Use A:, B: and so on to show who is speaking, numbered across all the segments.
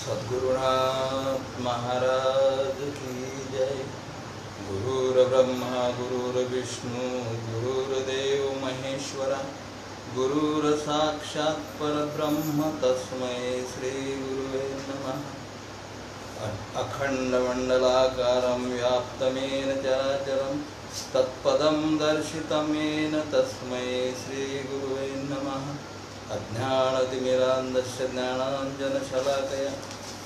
A: सद्गुरुनाथ महाराज की जय। गुरुर्ब्रह्मा गुरुर्विष्णु गुरुर्देव महेश्वरा गुरुर्साक्षात् परब्रह्म तस्मै श्री गुरुवे नमः। अखंडमंडलाकारं व्याप्तमेन चराचरं तत्पदं दर्शितं येन तस्मै श्री गुरुवे नमः। अज्ञानतिमिरान्धस्य ज्ञानाञ्जनशलाकया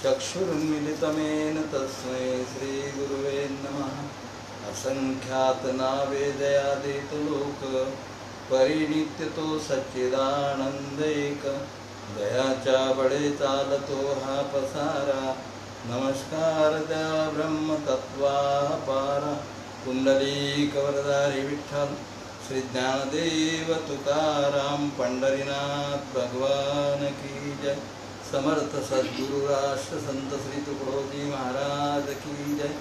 A: चक्षुरुन्मीलितं तस्मै श्रीगुरुवे नमः। असंख्यातनावेदयादितलोक परिनित्यतो सच्चिदानन्दैक दयाचा बळे चालतो हा पसारा। नमस्कार द्या ब्रह्मतत्त्वापारा कुंडलीकवरदारी विठ्ठल श्री ज्ञानदेव तुकाराम पंढरीनाथ भगवान की जय। समर्थ सद्गुरु राष्ट्र संत श्री तुकडोजी महाराज की जय।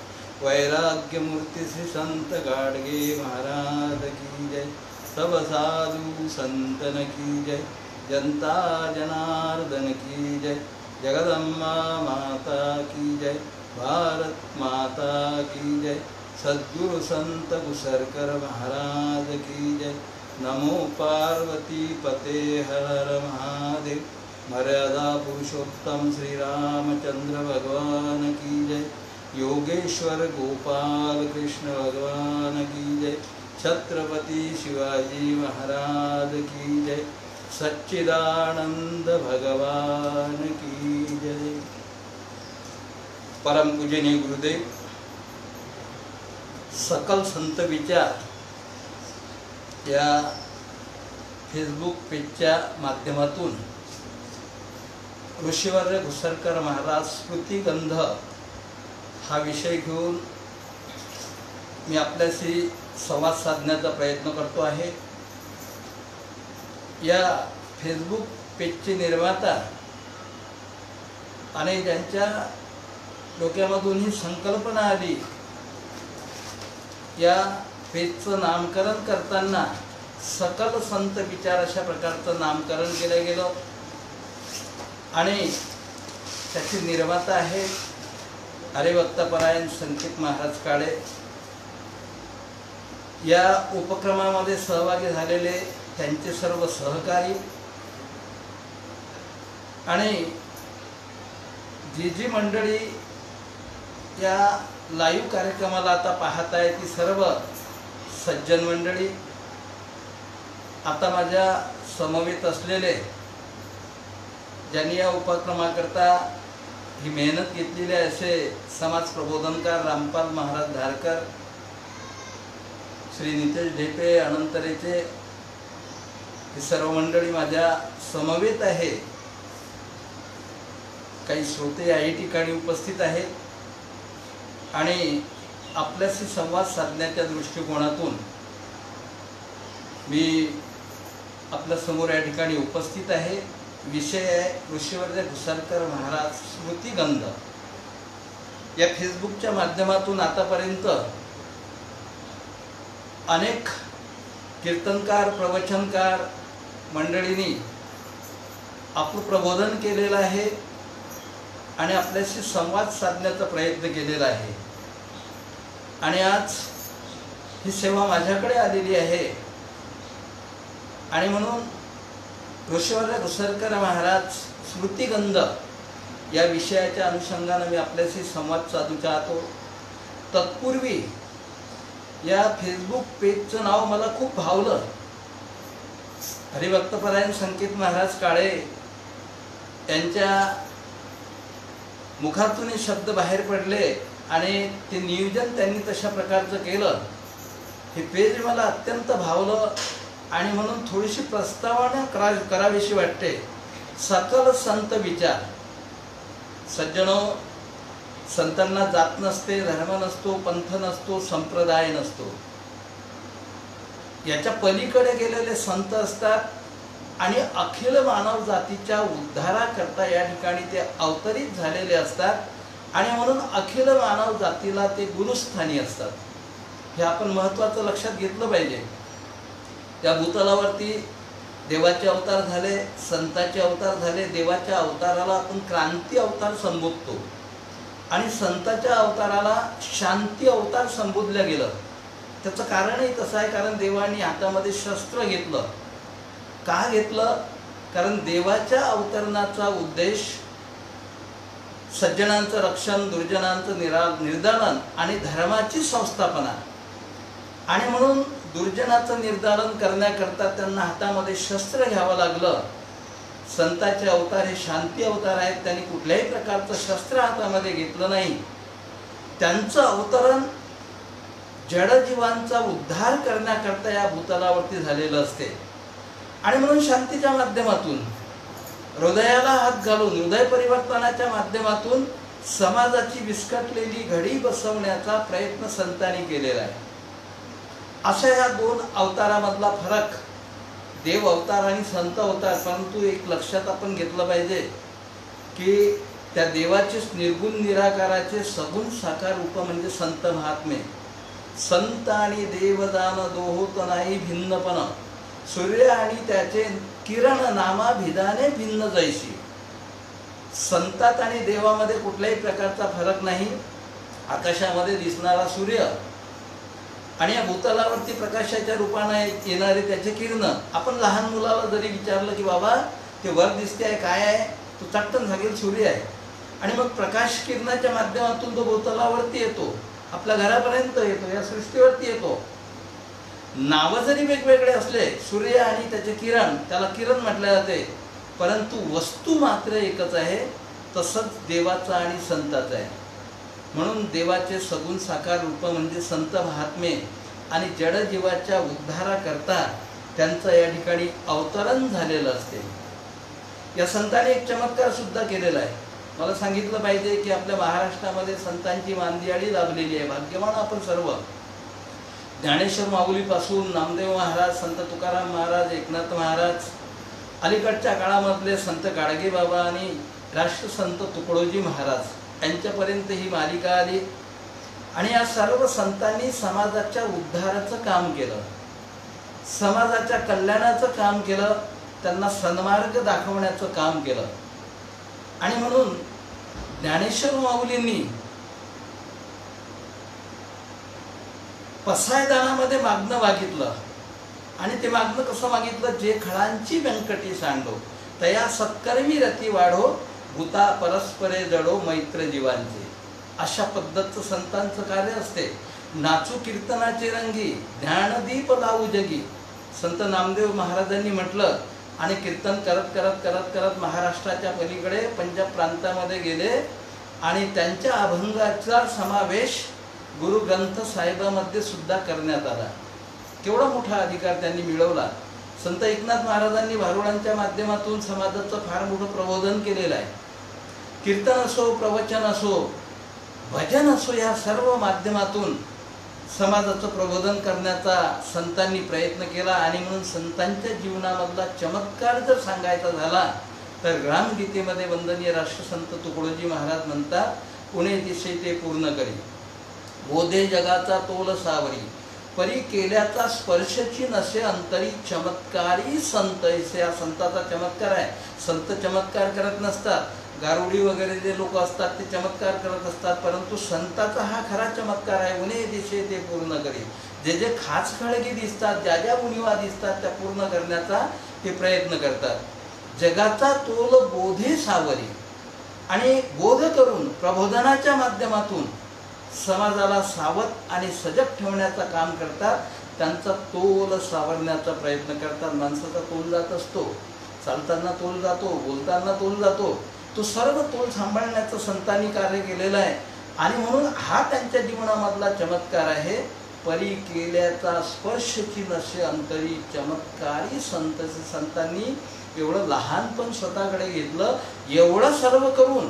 A: वैराग्य मूर्ति श्री संत गाडगे महाराज की जय। सब साधु संतन की जय। जनता जनार्दन की जय। जगदम्बा माता की जय। भारत माता की जय। सद्गुरु संत कुसरकर महाराज की जय। नमो पार्वती पते हर हर महादेव। मर्यादा पुरुषोत्तम श्री रामचंद्र भगवान की जय। योगेश्वर गोपाल कृष्ण भगवान की जय। छत्रपति शिवाजी महाराज की जय। सच्चिदानंद भगवान की जय। परम पूजनीय गुरुदेव सकल संत विचार या फेसबुक पेजच्या माध्यमातून ऋषीवर्य घुसरकर महाराज स्मृतिगंध हा विषय घेऊन मी आपल्याशी संवाद साधण्याचा प्रयत्न करतो आहे। या फेसबुक पेजचे निर्माता आणि ज्यांच्या डोक्यामधून ही संकल्पना आली, या पेजचं नामकरण करताना सकल संत विचार अशा प्रकारचं नामकरण केलं गेलं आणि त्याचे निर्माता आहेत हरिभक्तपरायण संकेत महाराज काळे। या उपक्रमामध्ये सहभागी झालेले त्यांचे सर्व सहकारी आणि जी मंडळी या लाईव्ह कार्यक्रमाला आता पाहत आहे ती सर्व सज्जन मंडळी, आता माझ्या समवेत असलेले ज्यांनी या उपक्रमाकरता ही मेहनत घेतलेली आहे असे समाज प्रबोधनकार रामपाल महाराज धारकर, श्री नितेश ढेपे, अनंतरेचे ही सर्व मंडळी माझ्या समवेत आहे। काही श्रोते याही ठिकाणी उपस्थित आहेत आणि आपल्याशी संवाद साधण्याच्या दृष्टिकोनातून मी आपल्या समोर या ठिकाणी उपस्थित आहे। विषय आहे ऋषीवर्य घुसरकर महाराज स्मृतिगंध। या फेसबुकच्या माध्यमातून आतापर्यंत अनेक कीर्तनकार प्रवचनकार मंडळींनी आपलं प्रबोधन केलेलं आहे आणि आपल्याशी संवाद साधण्याचा प्रयत्न केलेला आहे आणि आज ही सेवा माझ्याकडे आलेली आहे आणि म्हणून ऋषीवर्य घुसरकर महाराज स्मृतिगंध या विषयाच्या अनुषंगाने मी आपल्याशी संवाद साधू चाहतो। तत्पूर्वी या फेसबुक पेजचं नाव मला खूप भावलं। हरिभक्तपरायण संकेत महाराज काळे यांच्या मुखातून हे शब्द बाहेर पडले आणि ते नियोजन त्यांनी तशा प्रकारचं केलं। हे पेज मला अत्यंत भावलं आणि म्हणून थोडीशी प्रस्तावना करावीशी वाटते। सकल संत विचार। सज्जनो, संतांना जात नसते, धर्म नसतो, पंथ नसतो, संप्रदाय नसतो, याच्या पलीकडे गेलेले संत असतात आणि अखिल मानव जातीच्या उद्धाराकरता या ठिकाणी ते अवतरित झालेले असतात आणि म्हणून अखिल मानव जातीला ते गुरुस्थानी असतात। हे आपण महत्त्वाचं लक्षात घेतलं पाहिजे। त्या भूतलावरती देवाचे अवतार झाले, संताचे अवतार झाले. देवाच्या अवताराला आपण क्रांती अवतार संबोधतो आणि संताच्या अवताराला शांती अवतार संबोधलं गेलं. त्याचं कारणही तसं आहे, कारण देवाने हातामध्ये शस्त्र घेतलं. का घेतलं? कारण देवाच्या अवतरणाचा उद्देश सज्जनांचं रक्षण, दुर्जनांचं निर्दालन आणि धर्माची संस्थापना. आणि म्हणून दुर्जनाचं निर्दालन करण्याकरता त्यांना हातामध्ये शस्त्र घ्यावं लागलं. संताचे अवतार हे शांती अवतार आहेत. त्यांनी कुठल्याही प्रकारचं शस्त्र हातामध्ये घेतलं नाही. त्यांचं अवतरण जडजीवांचा उद्धार करण्याकरता या भूतलावरती झालेलं असते. आणि म्हणून शांतीच्या माध्यमातून, हृदयाला हात घालून, हृदय परिवर्तनाच्या माध्यमातून समाजाची विस्कटलेली घडी बसवण्याचा प्रयत्न संतांनी केलेला आहे. अशा या दोन अवतारामधला फरक, देव अवतार आणि संत अवतार. परंतु एक लक्षात आपण घेतलं पाहिजे की त्या देवाचे निर्गुण निराकाराचे सगुण साकार रूप म्हणजे संत महात्मे. संत आणि देवदान दोहोत नाही भिन्नपण, सूर्य आणि त्याचे किरण नामाभिधाने भिन्न जैशी. संतात आणि देवामध्ये कुठल्याही प्रकारचा फरक नाही. आकाशामध्ये दिसणारा सूर्य आणि या भूतलावरती प्रकाशाच्या रूपाने येणारे त्याचे किरण. आपण लहान मुलाला जरी विचारलं की बाबा ते वर दिसते आहे काय आहे, तो चटकन सांगेल सूर्य आहे. आणि मग प्रकाश किरणाच्या माध्यमातून तो भूतलावरती येतो, आपल्या घरापर्यंत येतो, या सृष्टीवरती येतो. नावं जरी वेगवेगळे असले, सूर्य आणि त्याचे किरण, त्याला किरण म्हटले जाते, परंतु वस्तू मात्र एकच आहे. तसंच देवाचं आणि संताचं आहे. म्हणून देवाचे सगुण साकार रूप म्हणजे संत महात्मे आणि जडजीवाच्या उद्धाराकरता त्यांचं या ठिकाणी अवतरण झालेलं असते. या संतांनी एक चमत्कार सुद्धा केलेला आहे. मला सांगितलं पाहिजे की आपल्या महाराष्ट्रामध्ये संतांची मांदियाळी लाभलेली आहे. भाग्यवान आपण सर्व. ज्ञानेश्वर माऊलीपासून नामदेव महाराज, संत तुकाराम महाराज, एकनाथ महाराज, अलीकडच्या काळामधले संत गाडगे बाबा आणि राष्ट्रसंत तुकडोजी महाराज यांच्यापर्यंत ही मालिका आली. आणि या सर्व संतांनी समाजाच्या उद्धाराचं काम केलं, समाजाच्या कल्याणाचं काम केलं, त्यांना सन्मार्ग दाखवण्याचं काम केलं. आणि म्हणून ज्ञानेश्वर माऊलींनी पसायदानामध्ये मागणं मागितलं. आणि ते मागणं कसं मागितलं? जे खळांची व्यंकटी सांडो तया सत्कर्मी रती वाढो, भूता परस्परे जडो मैत्र जीवांचे. अशा पद्धतचं संतांचं कार्य असते. नाचू कीर्तनाचे रंगी, ज्ञानदीप लावू जगी. संत नामदेव महाराजांनी म्हटलं. आणि कीर्तन करत करत करत करत महाराष्ट्राच्या पलीकडे पंजाब प्रांतामध्ये गेले आणि त्यांच्या अभंगाचा समावेश गुरु ग्रंथ साहेबामध्ये सुद्धा करण्यात आला. केवढा मोठा अधिकार त्यांनी मिळवला. संत एकनाथ महाराजांनी भारुडांच्या माध्यमातून समाजाचं फार मोठं प्रबोधन केलेलं आहे. कीर्तन असो, प्रवचन असो, भजन असो, या सर्व माध्यमातून समाजाचं प्रबोधन करण्याचा संतांनी प्रयत्न केला. आणि म्हणून संतांच्या जीवनामधला चमत्कार जर सांगायचा झाला तर ग्रामगीतेमध्ये वंदनीय राष्ट्रसंत तुकडोजी महाराज म्हणतात, पुणे दिशे ते पूर्ण करी, बोधे जगाचा तोल सावरी, परी केल्याचा स्पर्शची नसे अंतरी, चमत्कारी संत ऐसे. हा संताचा चमत्कार आहे. संत चमत्कार करत नसतात. गारुडी वगैरे जे लोक असतात ते चमत्कार करत असतात, परंतु संताचा हा खरा चमत्कार आहे. उणे दिशे ते पूर्ण करी. जे जे खास खळगी दिसतात, ज्या ज्या उणिवा दिसतात त्या पूर्ण करण्याचा ते प्रयत्न करतात. जगाचा तोल बोधे सावरी. आणि बोध करून प्रबोधनाच्या माध्यमातून समाजाला सावध आणि सजग ठेवण्याचं काम करतात. त्यांचा तोल सावरण्याचा प्रयत्न करतात. माणसाचा तोल जात असतो, चालताना तोल जातो, बोलताना तोल जातो. तो सर्व तोल सांभाळण्याचं संतांनी कार्य केलेलं आहे. आणि म्हणून हा त्यांच्या जीवनामधला चमत्कार आहे. परी केल्याचा स्पर्शची नसे अंतरी, चमत्कारी संत. संतांनी एवढं लहानपण स्वतःकडे घेतलं, एवढं सर्व करून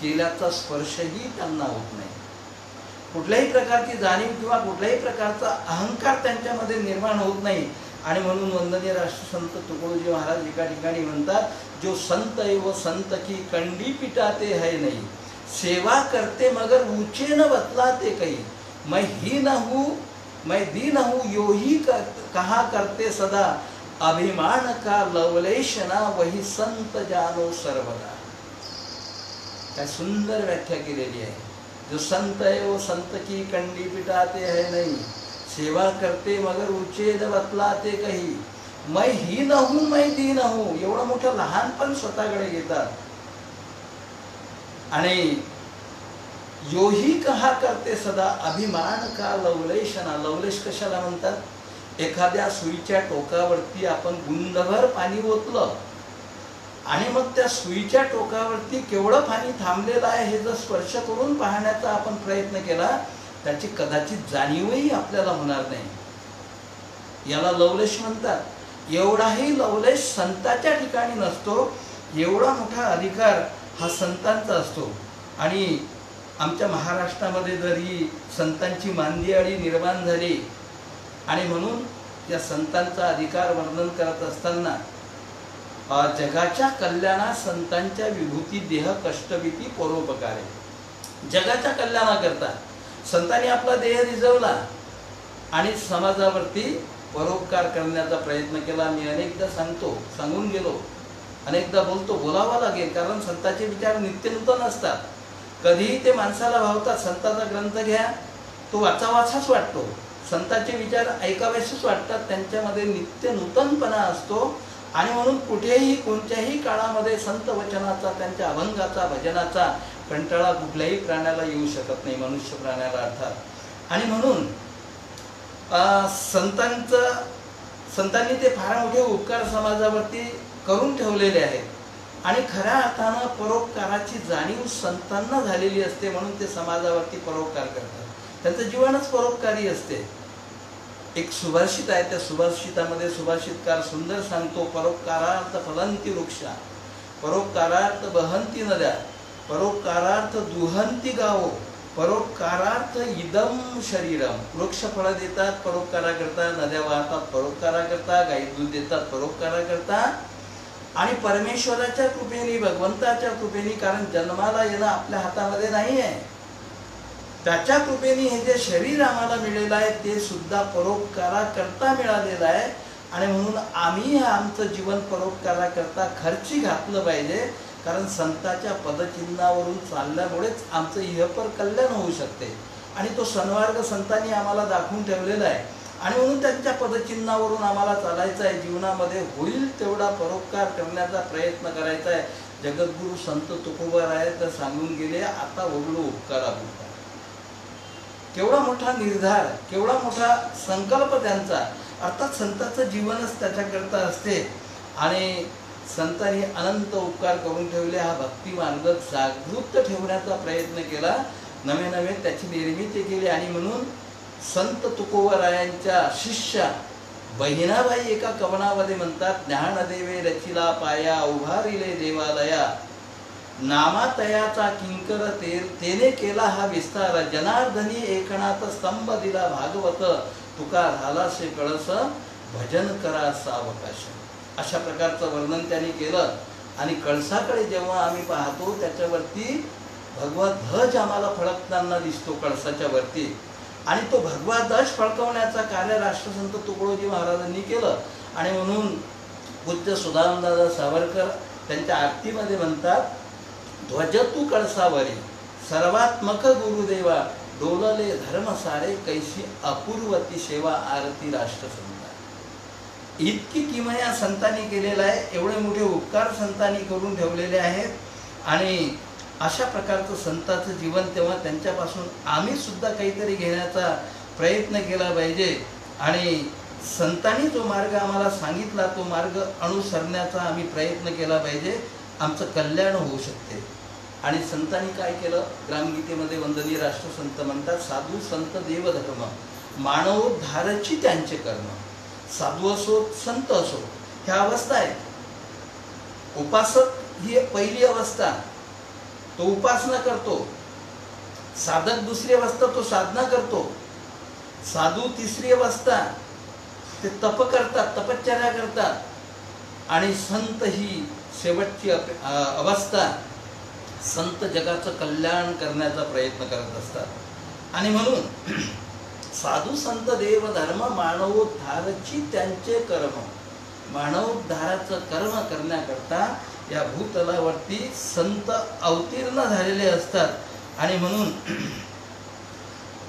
A: केल्याचा स्पर्शही त्यांना होत नाही. कुठल्याही प्रकारची जाणीव किंवा कुठल्याही प्रकारचा अहंकार त्यांच्यामध्ये निर्माण होत नाही. आणि म्हणून वंदनीय राष्ट्रसंत तुकडोजी महाराज एका ठिकाणी म्हणतात, जो संत है वो संत की कंडी पिटाते है नहीं, सेवा करते मगर ऊंचे न बतलाते कहीं, मैं ही न हूँ मैं दी न हूँ यो ही कहा करते सदा, अभिमान का लवलेश ना वही संत जानो सर्वदा. काय सुंदर व्याख्या केलेली आहे. जो संत है वो संत की कंडी पिटाते है नहीं, सेवा करते मगर उचेद बतलाते कही, मैं ही न हूं मैं दी न हूं. एवढं मोठं लहानपण स्वतःकडे घेतात. आणि योही कहा करते सदा अभिमान का लवलेशना. लवलेश कशाला म्हणतात? एखाद्या सुईच्या टोकावरती आपण गुंडभर पाणी ओतलं आणि मग त्या सुईच्या टोकावरती केवढं पाणी थांबलेलं आहे हे जर स्पर्श करून पाहण्याचा आपण प्रयत्न केला, त्याची कदाचित जाणीवही आपल्याला होणार नाही. याला लवलेश म्हणतात. एवढाही लवलेश संताच्या ठिकाणी नसतो. एवढा मोठा अधिकार हा संतांचा असतो. आणि आमच्या महाराष्ट्रामध्ये जर ही संतांची मांदियाळी निर्माण झाली आणि म्हणून या संतांचा अधिकार वर्णन करत असताना जगाच्या कल्याणा संतांच्या विभूती देह कष्टभीती परोपकारे. जगाच्या कल्याणाकरता संतांनी आपला देह रिजवला आणि समाजावरती परोपकार करण्याचा प्रयत्न केला. मी अनेकदा सांगून गेलो, अनेकदा बोलावा लागेल, कारण संतांचे विचार नित्यनूतन असतात. कधीही ते माणसाला भावतात. संतांचा ग्रंथ घ्या, तो वाचावाचाच वाटतो. संतांचे विचार ऐकावेसेच वाटतात. त्यांच्यामध्ये नित्य नूतनपणा असतो. आणि म्हणून कुठेही कोणत्याही काळामध्ये संत वचनाचा, त्यांच्या अभंगाचा, भजनाचा कंटाळा कुठल्याही प्राण्याला येऊ शकत नाही, मनुष्य प्राण्याला अर्थात. आणि म्हणून संतांनी ते फार मोठे उपकार समाजावरती करून ठेवलेले आहेत. आणि खऱ्या अर्थानं परोपकाराची जाणीव संतांना झालेली असते, म्हणून ते समाजावरती परोपकार करतात. त्यांचं जीवनच परोपकारी असते. एक सुभाषित आहे, त्या सुभाषितामध्ये सुभाषितकार सुंदर सांगतो, परोपकारार्थ फलंती वृक्षा, परोपकारार्थ बहंती नद्या, परोपकारार्थ दुहंती गावो, परोपकारार्थ इदम शरीरम. वृक्ष फळं देतात परोपकाराकरता, नद्या वाहतात परोपकाराकरता, गाई दूध देतात परोपकाराकरता. आणि परमेश्वराच्या कृपेने, भगवंताच्या कृपेने, कारण जन्माला येणं आपल्या हातामध्ये नाही आहे, त्याच्या कृपेने हे जे शरीर आम्हाला मिळालेलं आहे ते सुद्धा परोपकाराकरता मिळालेलं आहे. आणि म्हणून आम्ही आमचं जीवन परोपकाराकरता खर्ची घातलं पाहिजे, कारण संतांच्या पदचिन्हावरून चालल्यामुळेच आमचं इहपर कल्याण होऊ शकते. आणि तो सन्मार्ग संतांनी आम्हाला दाखवून ठेवलेला आहे. आणि म्हणून त्यांच्या पदचिन्हावरून आम्हाला चालायचं आहे. जीवनामध्ये होईल तेवढा परोपकार करण्याचा प्रयत्न करायचा आहे. जगद्गुरु संत तुकोबाराय तर सांगून गेले, आता ओढलो उपकारापुरता. केवढा मोठा निर्धार, केवढा मोठा संकल्प त्यांचा. अर्थात संतांचं जीवनच त्याच्याकरता असते. आणि संतांनी अनंत उपकार करून ठेवले. हा भक्ती मार्ग जागृत ठेवण्याचा प्रयत्न केला, नवे नवे त्याची निर्मिती केली. आणि म्हणून संत तुकोबरायांच्या शिष्या बहिणाबाई एका कवनामध्ये म्हणतात, ज्ञानदेवे रचिला पाया, उभारिले देवालया, नामातयाचा किंकर तेने केला हा विस्तार, जनार्दनी एकनाथ स्तंभ दिला भागवत, तुका झाला से कळस, भजन करा सावकाश. अशा प्रकारचं वर्णन त्यांनी केलं. आणि कळसाकडे जेव्हा आम्ही पाहतो त्याच्यावरती भगवा ध्वज आम्हाला फडकताना दिसतो कळसाच्या वरती. आणि तो भगवा ध्वज फडकवण्याचा कार्य राष्ट्रसंत तुकडोजी महाराजांनी केलं. आणि म्हणून पूज्य सुदामदादा सावरकर त्यांच्या आरतीमध्ये म्हणतात, ध्वज तू कळसावरी सर्वात्मक गुरुदेवा, डोलले धर्म सारे कैसी अपूर्वती सेवा आरती राष्ट्रसंत. इतकी किमया संतांनी केलेला आहे. एवढे मोठे उपकार संतांनी करून ठेवलेले आहेत. आणि अशा प्रकारचं संतांचं जीवन, तेव्हा त्यांच्यापासून आम्ही सुद्धा काहीतरी घेण्याचा प्रयत्न केला पाहिजे. आणि संतांनी जो मार्ग आम्हाला सांगितला तो मार्ग अनुसरण्याचा आम्ही प्रयत्न केला पाहिजे. आमचं कल्याण होऊ शकते. आणि संतांनी काय केलं? ग्रामगीतेमध्ये वंदनीय राष्ट्रसंत म्हणतात, साधू संत देवधर्म, मानवोद्धाराची त्यांचे कर्म. साधू असो संत असो, ह्या अवस्था आहेत. उपासक ही पहिली अवस्था, तो उपासना करतो. साधक दुसरी अवस्था, तो साधना करतो. साधू तिसरी अवस्था, ते तप करतात, तपश्चर्या करतात. आणि संत ही शेवटची अवस्था, संत जगाचं कल्याण करण्याचा प्रयत्न करत असतात. आणि म्हणून साधू संत देव धर्म, मानवोद्धारची त्यांचे कर्म. मानवोद्धाराचं कर्म करण्याकरता या भूतलावरती संत अवतीर्ण झालेले असतात। आणि म्हणून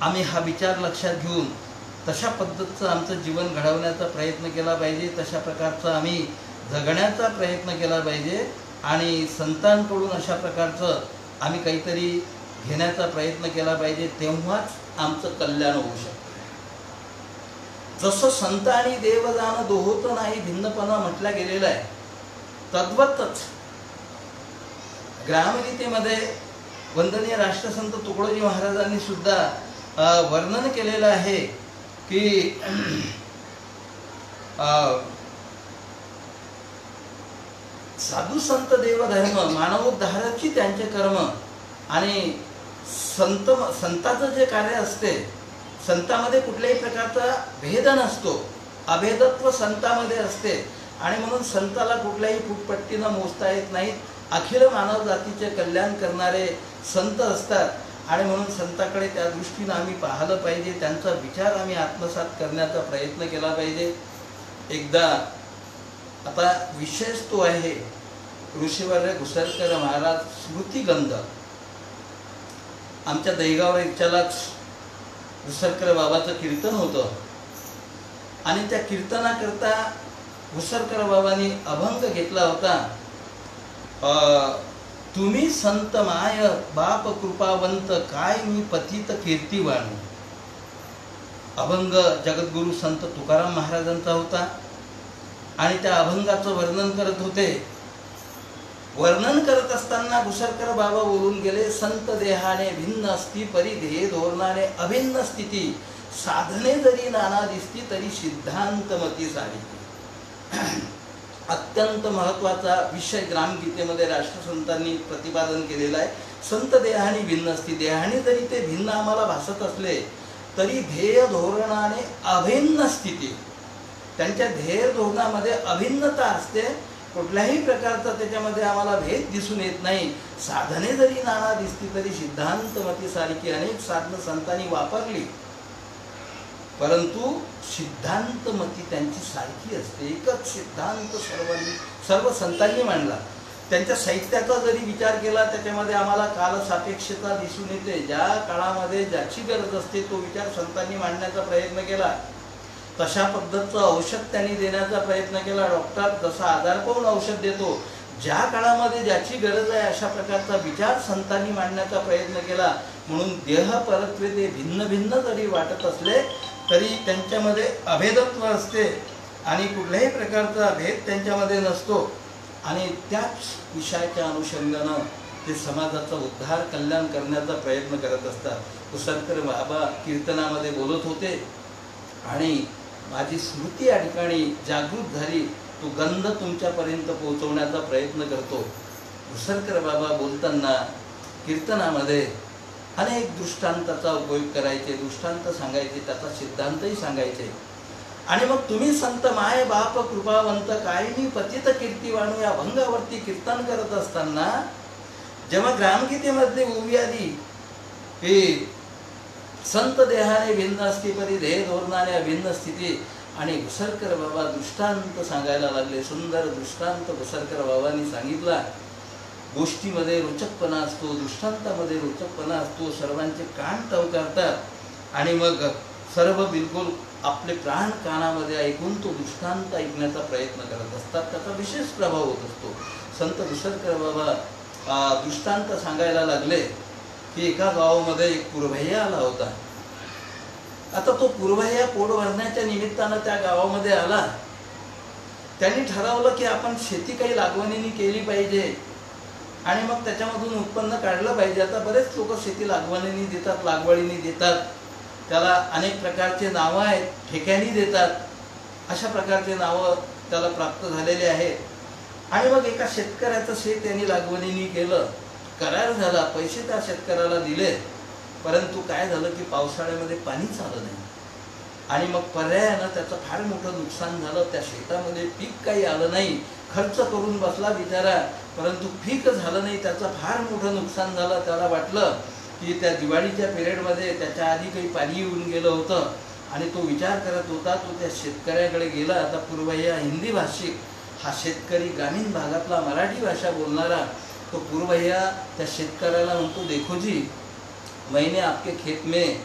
A: आम्ही हा विचार लक्षात घेऊन तशा पद्धतीचं आमचं जीवन घडवण्याचा प्रयत्न केला पाहिजे, तशा प्रकारचं आम्ही जगण्याचा प्रयत्न केला पाहिजे आणि संतांकडून अशा प्रकारचं आम्ही काहीतरी घेण्याचा प्रयत्न केला पाहिजे, तेव्हाच आमचं कल्याण होऊ शकतं। जसं संत आणि देवदान दोहोत नाही भिन्नपणा म्हटला गेलेला आहे, तद्वतच ग्रामगीतेमध्ये वंदनीय राष्ट्रसंत तुकडोजी महाराजांनी सुद्धा वर्णन केलेलं आहे की साधू संत देवधर्म मानवोद्धाराची त्यांचे कर्म आणि संताचं जे कार्य असते, संतामध्ये कुठल्याही प्रकारचा भेद नसतो, अभेदत्व संतामध्ये असते आणि म्हणून संताला कुठल्याही फुटपट्टीनं मोजता येत नाहीत, अखिल मानव जातीचे कल्याण करणारे संत असतात। आणि म्हणून संताकडे त्या दृष्टीनं आम्ही पाहिलं पाहिजे, त्यांचा विचार आम्ही आत्मसात करण्याचा प्रयत्न केला पाहिजे। एकदा आता विशेष तो आहे ऋषीवर्य घुसरकर महाराज स्मृतिगंध, आमच्या दहीगाव इथल्याच घुसरकर बाबाचं कीर्तन होतं आणि त्या कीर्तनाकरता घुसरकर बाबांनी अभंग घेतला होता, तुम्ही संत माय बाप कृपावंत काय मी पतित कीर्तिवान। अभंग जगद्गुरु संत तुकाराम महाराजांचा होता आणि त्या अभंगाचं वर्णन करत होते। वर्णन करत असताना घुसरकर बाबा बोलून गेले, संत देहाने भिन्न असती परी ध्येय धोरणाने अभिन्न स्थिती, साधने जरी नाना दिसती तरी सिद्धांत मती सारी। अत्यंत महत्त्वाचा विषय ग्रामगीतेमध्ये राष्ट्रसंतांनी प्रतिपादन केलेला आहे। संत देहाने भिन्न असती, देहाने जरी ते भिन्न आम्हाला भासत असले तरी ध्येय धोरणाने अभिन्न स्थिती, त्यांच्या ध्येय धोरणामध्ये अभिन्नता असते, कुठल्याही प्रकारचा त्याच्यामध्ये आम्हाला भेद दिसून येत नाही। साधने जरी नाना दिसती तरी सिद्धांत मती सारखी, अनेक साधनं संतांनी वापरली परंतु सिद्धांत मती त्यांची सारखी असते, एकच सिद्धांत सर्व संतांनी मांडला। त्यांच्या साहित्याचा जरी विचार केला त्याच्यामध्ये आम्हाला कालसापेक्षता दिसून येते, ज्या काळामध्ये ज्याची गरज असते तो विचार संतांनी मांडण्याचा प्रयत्न केला, तशा पद्धतीचं औषध त्यांनी देण्याचा प्रयत्न केला। डॉक्टर जसा आजार पाहून औषध देतो, ज्या काळामध्ये ज्याची गरज आहे अशा प्रकारचा विचार संतांनी मांडण्याचा प्रयत्न केला। म्हणून देह परत्वे ते भिन्न भिन्न जरी वाटत असले तरी त्यांच्यामध्ये अभेदत्व असते आणि कुठल्याही प्रकारचा भेद त्यांच्यामध्ये नसतो आणि त्याच विषयाच्या अनुषंगानं ते समाजाचा उद्धार कल्याण करण्याचा प्रयत्न करत असतात। घुसरकर बाबा कीर्तनामध्ये बोलत होते आणि माझी स्मृती या ठिकाणी जागृत झाली, तो गंध तुमच्यापर्यंत पोहोचवण्याचा प्रयत्न करतो। घुसरकर बाबा बोलताना कीर्तनामध्ये अनेक दृष्टांताचा उपयोग करायचे, दृष्टांत सांगायचे, त्याचा सिद्धांतही सांगायचे आणि मग तुम्ही संत माय बाप कृपावंत काय मी पतित कीर्तिवाणू या अभंगावरती कीर्तन करत असताना जेव्हा ग्रामगीतेमध्ये उभी आली की संत देहाने भिन्न असती परी ध्येय धोरणाने अभिन्न स्थिती आणि घुसरकर बाबा दृष्टांत सांगायला लागले। सुंदर दृष्टांत घुसरकर बाबांनी सांगितला। गोष्टीमध्ये रोचकपणा असतो, दृष्टांतामध्ये रोचकपणा असतो, सर्वांचे कान टवकारतात आणि मग सर्व बिलकुल आपले प्राण कानामध्ये ऐकून तो दृष्टांत ऐकण्याचा प्रयत्न करत असतात, त्याचा विशेष प्रभाव होत असतो। संत घुसरकर बाबा दृष्टांत सांगायला लागले की एका गावामध्ये एक पुरभैया आला होता। आता तो पुरभैया पोट भरण्याच्या निमित्तानं त्या गावामध्ये आला, त्यांनी ठरवलं की आपण शेती काही लागवणीने केली पाहिजे आणि मग त्याच्यामधून उत्पन्न काढलं पाहिजे। आता बरेच लोक शेती लागवणीने देतात, लागवडीने देतात, त्याला अनेक प्रकारचे नावं आहेत, ठेक्यानी देतात, अशा प्रकारचे नावं त्याला प्राप्त झालेले आहेत। आणि मग एका शेतकऱ्याचं शेत त्यांनी लागवणीने केलं, करार झाला, पैसे त्या शेतकऱ्याला दिले, परंतु काय झालं की पावसाळ्यामध्ये पाणीच आलं नाही आणि मग पर्यायानं त्याचं फार मोठं नुकसान झालं। त्या शेतामध्ये पीक काही आलं नाही, खर्च करून बसला बिचारा परंतु पीक झालं नाही, त्याचं फार मोठं नुकसान झालं। त्याला वाटलं की त्या दिवाळीच्या पिरियडमध्ये त्याच्या आधी काही पाणी येऊन गेलं होतं आणि तो विचार करत होता. तो त्या शेतकऱ्याकडे गेला. आता पूर्वह्या हिंदी भाषिक हा शेतकरी ग्रामीण भागातला मराठी भाषा बोलणारा तो पूर्वह्या त्या शेतकऱ्याला म्हणतो, देखो जी मैंने आपके खेत में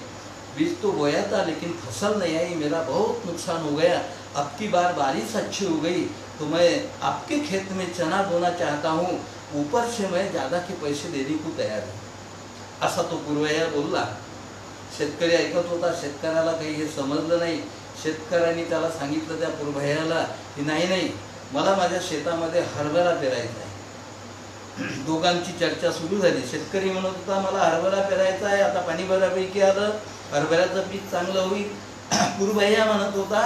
A: बीज तो बोया था लेकिन फसल नहीं आई, मेरा बहुत नुकसान हो गया. अब की बार बारिश अच्छी हो गई तो मैं आपके खेत में चना बोना चाहता हूँ, ऊपर से मैं ज़्यादा के पैसे देने को तयार हूँ. असा तो पूर्वह्या बोलला. शेतकरी ऐकत होता. शेतकऱ्याला काही हे समजलं नाही. शेतकऱ्यांनी त्याला सांगितलं त्या पूर्वह्याला की नाही, मला माझ्या शेतामध्ये हरभरा पेरायचा आहे. दोघांची चर्चा सुरू झाली. शेतकरी म्हणत होता, मला हरभरा पेरायचा आहे, आता पाणी बऱ्यापैकी आलं, हरभऱ्याचं पीक चांगलं होईल. पूर्वह्या म्हणत होता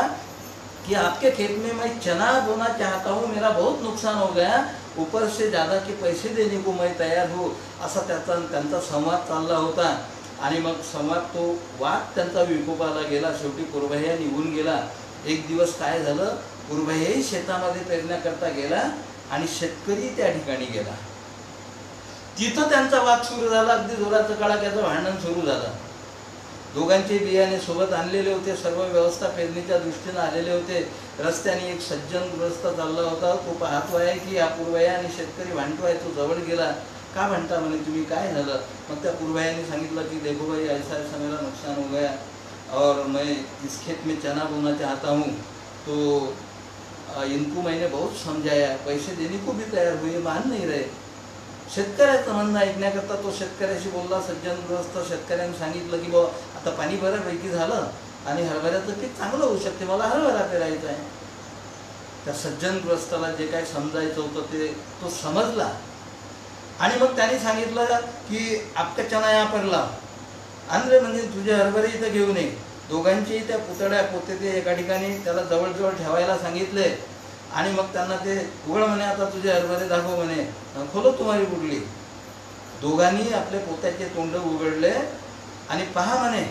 A: कि आपके खेत में मैं चना बोना चाहता हूँ, मेरा बहुत नुकसान हो गया, ऊपर से ज़्यादा के पैसे देने को मैं तयार हूँ. असा त्यांचा संवाद चालला होता. आणि मग संवाद तो वाद त्यांचा विकोपाला गेला. शेवटी पूर्वह्या निघून गेला. एक दिवस काय झालं, पूर्वह्याही शेतामध्ये पेरण्याकरता गेला आणि शेतकरी त्या ठिकाणी गेला. तिथं त्यांचा वाद सुरू झाला. अगदी जोराचं कडाक्याचं भांडण सुरू झालं. दोघांचे बियाणे सोबत आणलेले होते, सर्व व्यवस्था पेरणीच्या दृष्टीने आलेले होते. रस्त्याने एक सज्जन गृहस्थ चालला होता. तो पाहतो आहे की हा पूर्वह्या आणि शेतकरी भांडतो आहे. तो जवळ गेला. का म्हणता म्हणे, तुम्ही काय झालं? मग त्या पूर्वह्याने सांगितलं की देखो भाई, ऐसा ऐसा मेरा नुकसान हो गया और मैं इस खेत में चना बोना चाहता हूँ, तो इनको मैंने बहुत समझाया, पैसे देने को भी तयार हुए, मान नहीं रहे. शेतकऱ्याचं म्हणणं ऐकण्याकरता तो शेतकऱ्याशी बोलला. सज्जन गृहस्थ शेतकऱ्याने सांगितलं की बाबा, आता पाणी बऱ्यापैकी झालं आणि हरभऱ्याचं पीक चांगलं होऊ शकते, मला हरभरा पेरायचा आहे. त्या सज्जन गृहस्थाला जे काही समजायचं होतं ते तो समजला. आणि मग त्याने सांगितलं की आपका चना या पर लाव, आंध्रे म्हणजे तुझे हरभरे इथं घेऊन ये. दोघांचेही त्या पुतळ्या पोते ते एका ठिकाणी त्याला जवळजवळ ठेवायला सांगितले. आणि मग त्यांना ते उघड म्हणे, आता तुझे हरभरे दाखव म्हणे, खोलो तुम्हारी बुडली. दोघांनी आपले पोत्याचे तोंड उघडले आणि पहा म्हणे,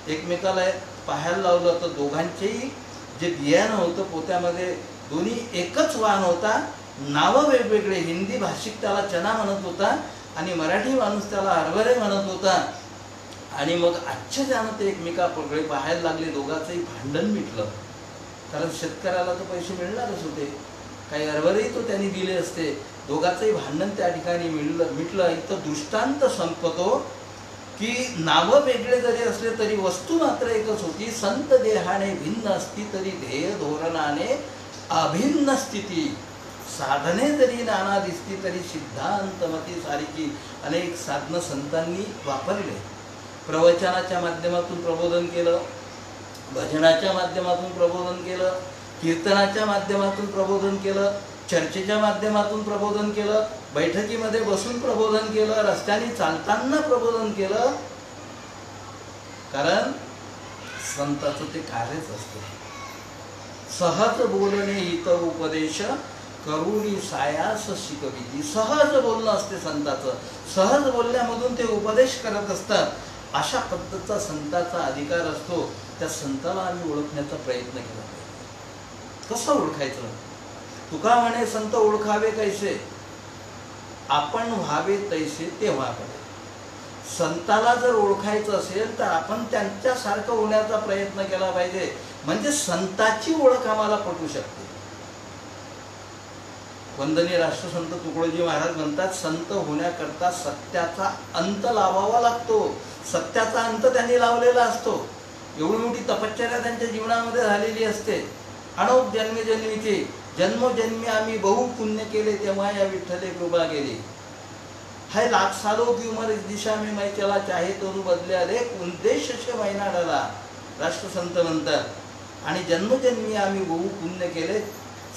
A: एकमेकाला पाहायला लावलं. तर दोघांचेही जे बियाणं होतं पोत्यामध्ये, दोन्ही एकच वाण होता, नावं वेगवेगळे. हिंदी भाषिक त्याला चना म्हणत होता आणि मराठी माणूस त्याला हरभरे म्हणत होता. आणि मग आश्चर्यानं ते एकमेकाकडे पाहायला लागले. दोघांचंही भांडण मिटलं. कारण शेतकऱ्याला तर पैसे मिळणारच होते, काही हरभरेही तो त्यांनी दिले असते. दोघांचंही भांडण त्या ठिकाणी मिटलं. इथं दृष्टांत संपतो की नावं वेगळे जरी असले तरी वस्तू मात्र एकच होती. संत देहाने भिन्न असती तरी ध्येय धोरणाने अभिन्न स्थिती, साधने जरी नाना दिसती तरी सिद्धांतमती सारखी. अनेक साधनं संतांनी वापरले. प्रवचनाच्या माध्यमातून प्रबोधन केलं, भजनाच्या माध्यमातून प्रबोधन केलं, कीर्तनाच्या माध्यमातून प्रबोधन केलं, चर्चेच्या माध्यमातून प्रबोधन केलं, बैठकीमध्ये बसून प्रबोधन केलं, रस्त्याने चालताना प्रबोधन केलं. कारण संताचं ते कार्यच असते. सहज बोलणे हित उपदेश करुणी सायास शिकविती. सहज बोलणं असते संताचं. सहज बोलण्यामधून ते उपदेश करत असतात. अशा पद्धतीचा संताचा अधिकार असतो. त्या संताला आम्ही ओळखण्याचा प्रयत्न केला पाहिजे. कसं ओळखायचं? तुका म्हणे, संत ओळखावे कैसे, आपण व्हावे तैसे ते व्हावे. संताला जर ओळखायचं असेल तर आपण त्यांच्यासारखं होण्याचा प्रयत्न केला पाहिजे. म्हणजे संताची ओळख आम्हाला पटू शकते. वंदनीय राष्ट्रसंत तुकडोजी महाराज म्हणतात, संत होण्याकरता सत्याचा अंत लावावा लागतो. सत्याचा अंत त्यांनी लावलेला असतो. एवढी मोठी तपश्चर्या त्यांच्या जीवनामध्ये झालेली असते. अनोख जन्मजन्मीचे, जन्मोजन्मी आम्ही बहु पुण्य केले, तेव्हा या विठ्ठले कृपा केली. है लाख सालों की उम्र इस दिशा में मैं चला, चाहे तो बदले अनेक उद्देश से महिना डला, राष्ट्रसंत म्हणतात. आणि जन्मजन्मी आम्ही बहु पुण्य केले,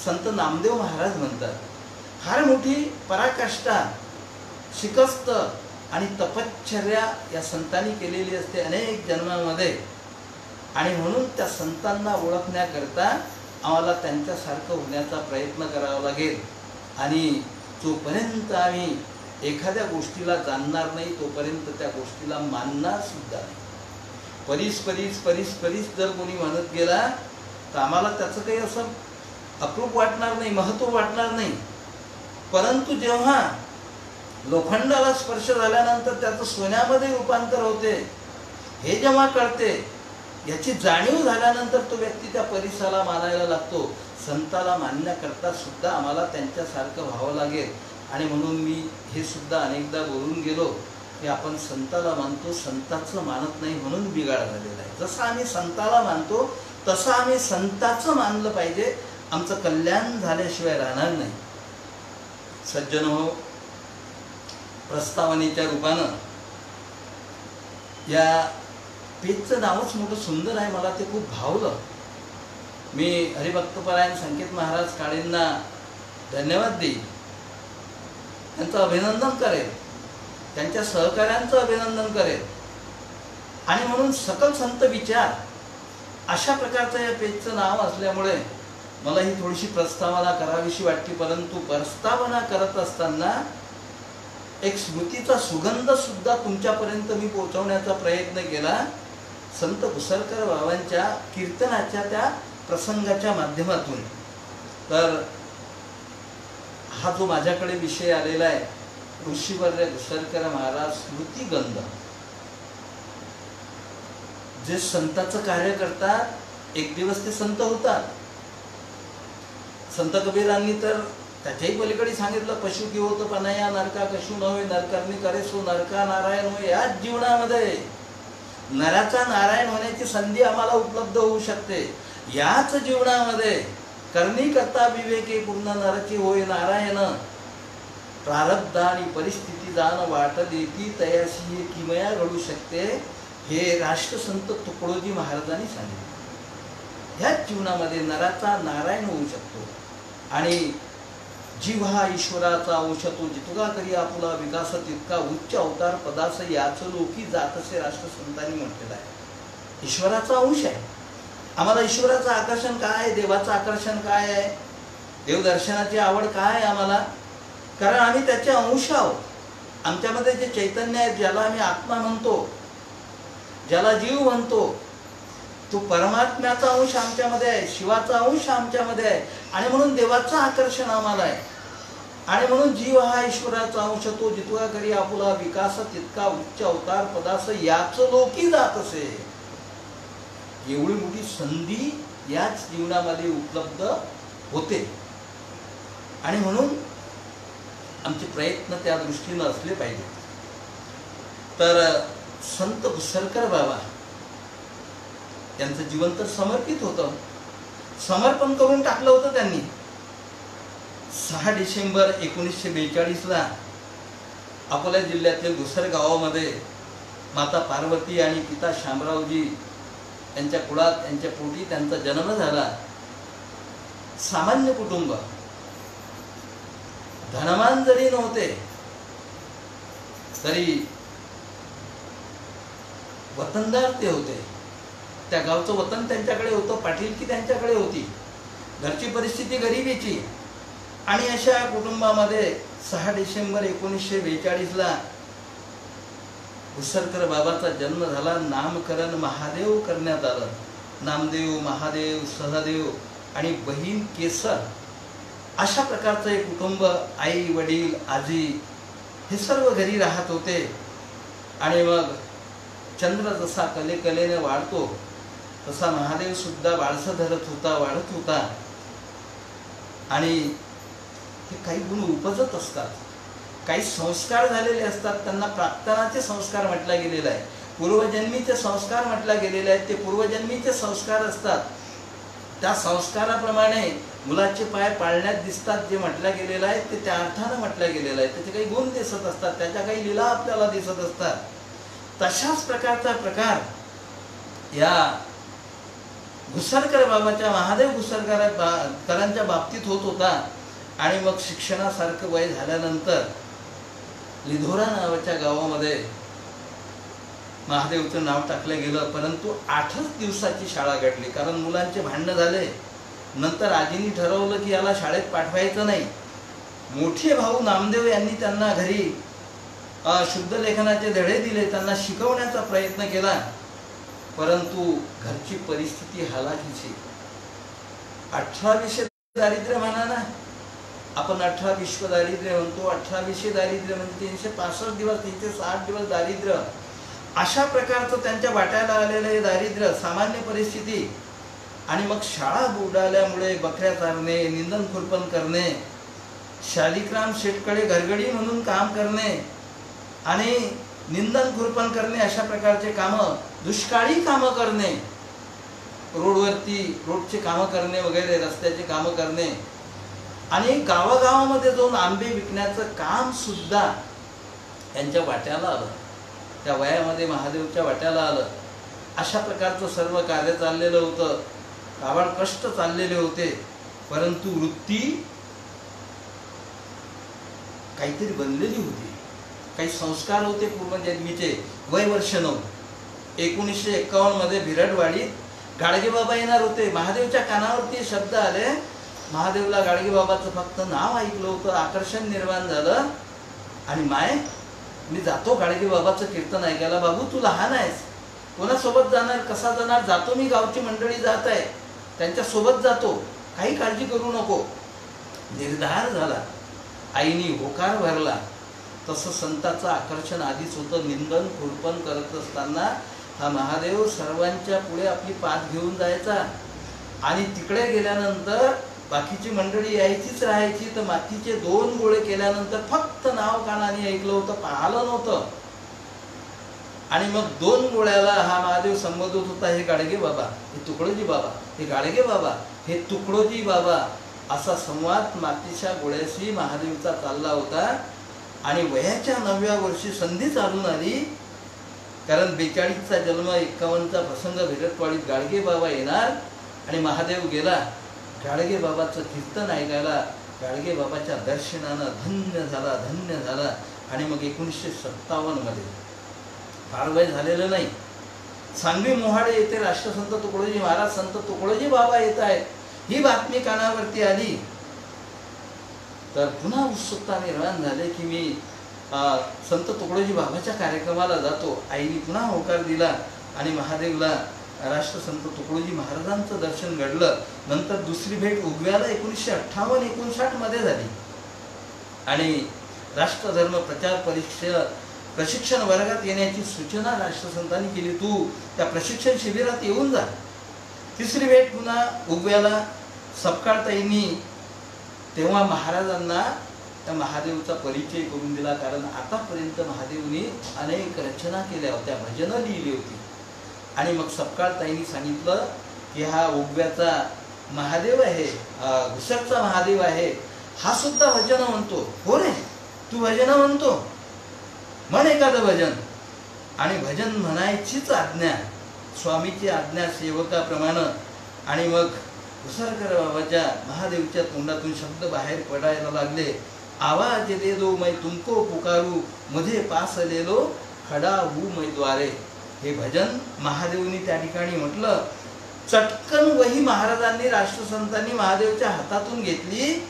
A: संत नामदेव महाराज म्हणतात. फार मोठी पराकाष्ठा, शिकस्त आणि तपश्चर्या या संतांनी केलेली असते अनेक जन्मामध्ये. आणि म्हणून त्या संतांना ओळखण्याकरता आम्हाला त्यांच्यासारखं होण्याचा प्रयत्न करावा लागेल. आणि जोपर्यंत आम्ही एखाद्या गोष्टीला जाणणार नाही तोपर्यंत त्या गोष्टीला मानणार सुद्धा नाही. परीस परीस परीस परीस जर कोणी म्हणत गेला तर आम्हाला त्याचं काही असं अप्रूप वाटणार नाही, महत्त्व वाटणार नाही. परंतु जेव्हा लोखंडाला स्पर्श झाल्यानंतर त्याचं सोन्यामध्ये रूपांतर होते, हे जेव्हा कळते याची जाणीव झाल्यानंतर तो व्यक्ती त्या परिसराला मानायला लागतो. संताला मानण्याकरता सुद्धा आम्हाला त्यांच्यासारखं व्हावं लागेल. आणि म्हणून मी हे सुद्धा अनेकदा बोलून गेलो की आपण संताला मानतो, संताचं मानत नाही म्हणून बिघाड झालेला आहे. जसं आम्ही संताला मानतो तसं आम्ही संताचं मानलं पाहिजे. आमचं कल्याण झाल्याशिवाय राहणार नाही. सज्जन हो, प्रस्तावनेच्या रूपानं या पेजचं नावच मोठं सुंदर आहे. मला ते खूप भावलं. मी हरिभक्तपरायण संकेत महाराज काळेंना धन्यवाद देईन, त्यांचं अभिनंदन करेल, त्यांच्या सहकार्यांचं अभिनंदन करेल. आणि म्हणून सकल संत विचार अशा प्रकारचं या पेजचं नाव असल्यामुळे मला ही थोडीशी प्रस्तावना करावीशी वाटते. परंतु प्रस्तावना करत असताना एक स्मृतीचा सुगंध सुद्धा तुमच्यापर्यंत मी पोहोचवण्याचा प्रयत्न केला. संत घुसरकर बाबांच्या कीर्तनाच्या त्या प्रसंगाच्या माध्यमातून. तर हा जो माझ्याकडे विषय आलेला आहे, ऋषीवर्य घुसरकर महाराज स्मृतिगंध. जे संताचं कार्य करतात, एक दिवस ते संत होतात. संत कबीरांनी तर त्याच्याही पलीकडे सांगितलं, पशु की होत पनाया नरका कशु न होय, नरकर्णी करे सो नरका नारायण होय. याच जीवनामध्ये नराचा नारायण होण्याची संधी आम्हाला उपलब्ध होऊ शकते. याच जीवनामध्ये करणी करता विवेके पूर्ण नरची होय नारायण. प्रारब्ध आणि परिस्थिती जाण वाट देती तयाशी हे किमया घडू शकते. हे राष्ट्रसंत तुकडोजी महाराजांनी सांगितले. ह्याच जीवनामध्ये नराचा नारायण होऊ शकतो. आणि जीव हा ईश्वराचा अंश, तो जितका करी आपुला विकास तितका उच्च अवतार पदास याच लोकी जातसे राष्ट्रसंतांनी म्हटलेलं आहे. ईश्वराचा अंश आहे. आम्हाला ईश्वराचं आकर्षण काय आहे, देवाचं आकर्षण काय आहे, देवदर्शनाची आवड काय आहे आम्हाला? कारण आम्ही त्याचे अंश आहोत. आमच्यामध्ये जे चैतन्य आहे, ज्याला आम्ही आत्मा म्हणतो, ज्याला जीव म्हणतो, तो परमात्म्याचा अंश आमच्यामध्ये आहे, शिवाचा अंश आमच्यामध्ये आहे. आणि म्हणून देवाचं आकर्षण आम्हाला आहे. आणि म्हणून जीव हा ईश्वराचा अंश, तो जितका करी आपुला विकास तितका उच्च अवतार पदास याच लोकी जातसे. एवढी मोठी संधी याच जीवनामध्ये उपलब्ध होते. आणि म्हणून आमचे प्रयत्न त्या दृष्टीनं असले पाहिजे. तर संत घुसरकर बाबा त्यांचं जीवन तर समर्पित होतं, समर्पण करून टाकलं होतं त्यांनी. 6 डिसेंबर 1942 अकोला जिल्ह्यातील घुसर गावामध्ये माता पार्वती आणि पिता शामरावजी यांच्या कुळात, त्यांच्या पोटी त्यांचा जन्म झाला. सामान्य कुटुंब, धनवान जरी नव्हते तरी वतनदार ते होते. त्या गावचं वतन त्यांच्याकडे होतं, पाटीलकी त्यांच्याकडे होती, घरची परिस्थिती गरिबीची. आणि अशा कुटुंबामध्ये 6 डिसेंबर 1942 घुसरकर बाबाचा जन्म झाला. नामकरण महादेव करण्यात आलं. नामदेव, महादेव, सहदेव आणि बहीण केसर अशा प्रकारचं एक कुटुंब. आई, वडील, आजी हे सर्व घरी राहत होते. आणि मग चंद्र जसा कलेने वाढतो तसा महादेव सुद्धा वाळसं धरत होता, वाढत होता. आणि हे काही गुण उपजत असतात, काही संस्कार झालेले असतात. त्यांना प्राक्तनाचे संस्कार म्हटलं गेलेलं आहे, पूर्वजन्मीचे संस्कार म्हटलं गेलेले आहेत. ते पूर्वजन्मीचे संस्कार असतात. त्या संस्काराप्रमाणे मुलाचे पाय पाळण्यात दिसतात, जे म्हटलं गेलेलं आहे ते त्या अर्थानं म्हटलं गेलेलं आहे. त्याचे काही गुण दिसत असतात, त्याच्या काही लीला आपल्याला दिसत असतात. तशाच प्रकारचा प्रकार या घुसरकर बाबाच्या, महादेव घुसरकरांच्या बाबतीत होत होता. आणि मग शिक्षणासारखं वय झाल्यानंतर लिधोरा नावाच्या गावामध्ये महादेवचं नाव टाकलं गेलं. परंतु 8च दिवसाची शाळा घडली, कारण मुलांचे भांडणं झाले. नंतर आजींनी ठरवलं की याला शाळेत पाठवायचं नाही. मोठे भाऊ नामदेव यांनी त्यांना घरी शुद्ध लेखनाचे धडे दिले, त्यांना शिकवण्याचा प्रयत्न केला. परंतु घरची परिस्थिती हालाकीची. 18 दारिद्र्य म्हणा ना, आपण 18 विश्व दारिद्र्य म्हणतो. 18 दारिद्र्य म्हणजे 365 दिवस, 360 दिवस दारिद्र्य. अशा प्रकारचं त्यांच्या वाट्याला आलेलं हे दारिद्र्य, सामान्य परिस्थिती, आणि मग शाळा बुडाल्यामुळे बकऱ्या चारणे, निंदन खुरपण करणे, शालिग्राम शेटकडे घरगडी म्हणून काम करणे आणि निंदन खुरपण करणे, अशा प्रकारचे कामं, दुष्काळी कामं करणे, रोडचे कामं करणे वगैरे, रस्त्याचे कामं करणे, आणि गावागावामध्ये जाऊन आंबे विकण्याचं काम सुद्धा त्यांच्या वाट्याला आलं, त्या वयामध्ये महादेवच्या वाट्याला आलं. अशा प्रकारचं सर्व कार्य चाललेलं होतं. काबाड कष्ट चाललेले होते, परंतु वृत्ती काहीतरी बनलेली होती, काही संस्कार होते पूर्वजन्मीचे. वय वर्ष 9, 1951 मध्ये भिरडवाडीत गाडगेबाबा येणार होते. महादेवच्या कानावरती शब्द आले. महादेवला गाडगेबाबाचं फक्त नाव ऐकलं होतं, आकर्षण निर्माण झालं, आणि माय मी जातो गाडगेबाबाचं कीर्तन ऐकायला. बाबू तू लहान आहेस, कोणासोबत जाणार, कसा जाणार? जातो मी, गावची मंडळी जात आहे, त्यांच्यासोबत जातो, काही काळजी करू नको. निर्धार झाला, आईनी होकार भरला. तसं संताचं आकर्षण आधीच होतं. निंदन खुरपण करत असताना हा महादेव सर्वांच्या पुढे आपली पाठ घेऊन जायचा, आणि तिकडे गेल्यानंतर बाकीची मंडळी यायचीच राहायची. तर मातीचे 2 गोळे केल्यानंतर फक्त नाव कानाने ऐकलं होतं, पाहिलं नव्हतं. आणि मग 2 गोळ्याला हा महादेव संबोधत होता, हे गाडगे बाबा, हे तुकडोजी बाबा, हे गाडगे बाबा, हे तुकडोजी बाबा, असा संवाद मातीच्या गोळ्याशी महादेवचा चालला होता. आणि वयाच्या 9व्या वर्षी संधी चालून आली, कारण 42चा जन्म, 51चा प्रसंग, भिरटवाडीत गाडगे बाबा येणार, आणि महादेव गेला गाडगे बाबाचं कीर्तन ऐकायला. गाडगे बाबाच्या दर्शनानं धन्य झाला, धन्य झाला. आणि मग 1957 मध्ये, फार वय झालेलं नाही, सांगवी मोहाडे येथे राष्ट्रसंत तुकडोजी महाराज, संत तुकडोजी बाबा येत आहेत, ही बातमी कानावरती आली. तर पुन्हा उत्सुकता निर्माण झाली की मी संत तुकडोजी बाबाच्या कार्यक्रमाला जातो. आईने पुन्हा होकार दिला, आणि महादेवला, राष्ट्रसंत तुकडोजी महाराजांचं दर्शन घडलं. नंतर दुसरी भेट उगव्याला 1958-59 मध्ये झाली, आणि राष्ट्रधर्म प्रचार प्रशिक्षण वर्गात येण्याची सूचना राष्ट्रसंतांनी केली. तू त्या प्रशिक्षण शिबिरात येऊन जा. तिसरी भेट पुन्हा उगव्याला सपकाळताईंनी तेव्हा महाराजांना त्या महादेवचा परिचय करून दिला. कारण आतापर्यंत महादेवनी अनेक रचना केल्या होत्या, भजनं लिहिली होती. आणि मग सपकाळताईंनी सांगितलं की हा उगव्याचा महादेव आहे, घुसरचा महादेव आहे, हा सुद्धा भजनं म्हणतो. हो रे, तू भजनं म्हणतो, म्हण एखादं भजन. आणि भजन म्हणायचीच आज्ञा, स्वामीची आज्ञा सेवकाप्रमाणे. आणि मग घुसरकर बाबाच्या, महादेवच्या तोंडातून शब्द बाहेर पडायला लागले. आवाज दे दो मैं तुमको पुकारू, मुझे पास ले लो, खडा हूँ मैं द्वारे. हे भजन महादेवनी त्या ठिकाणी म्हटलं. चटकन वही महाराजांनी, राष्ट्रसंतांनी महादेवच्या हातातून घेतली,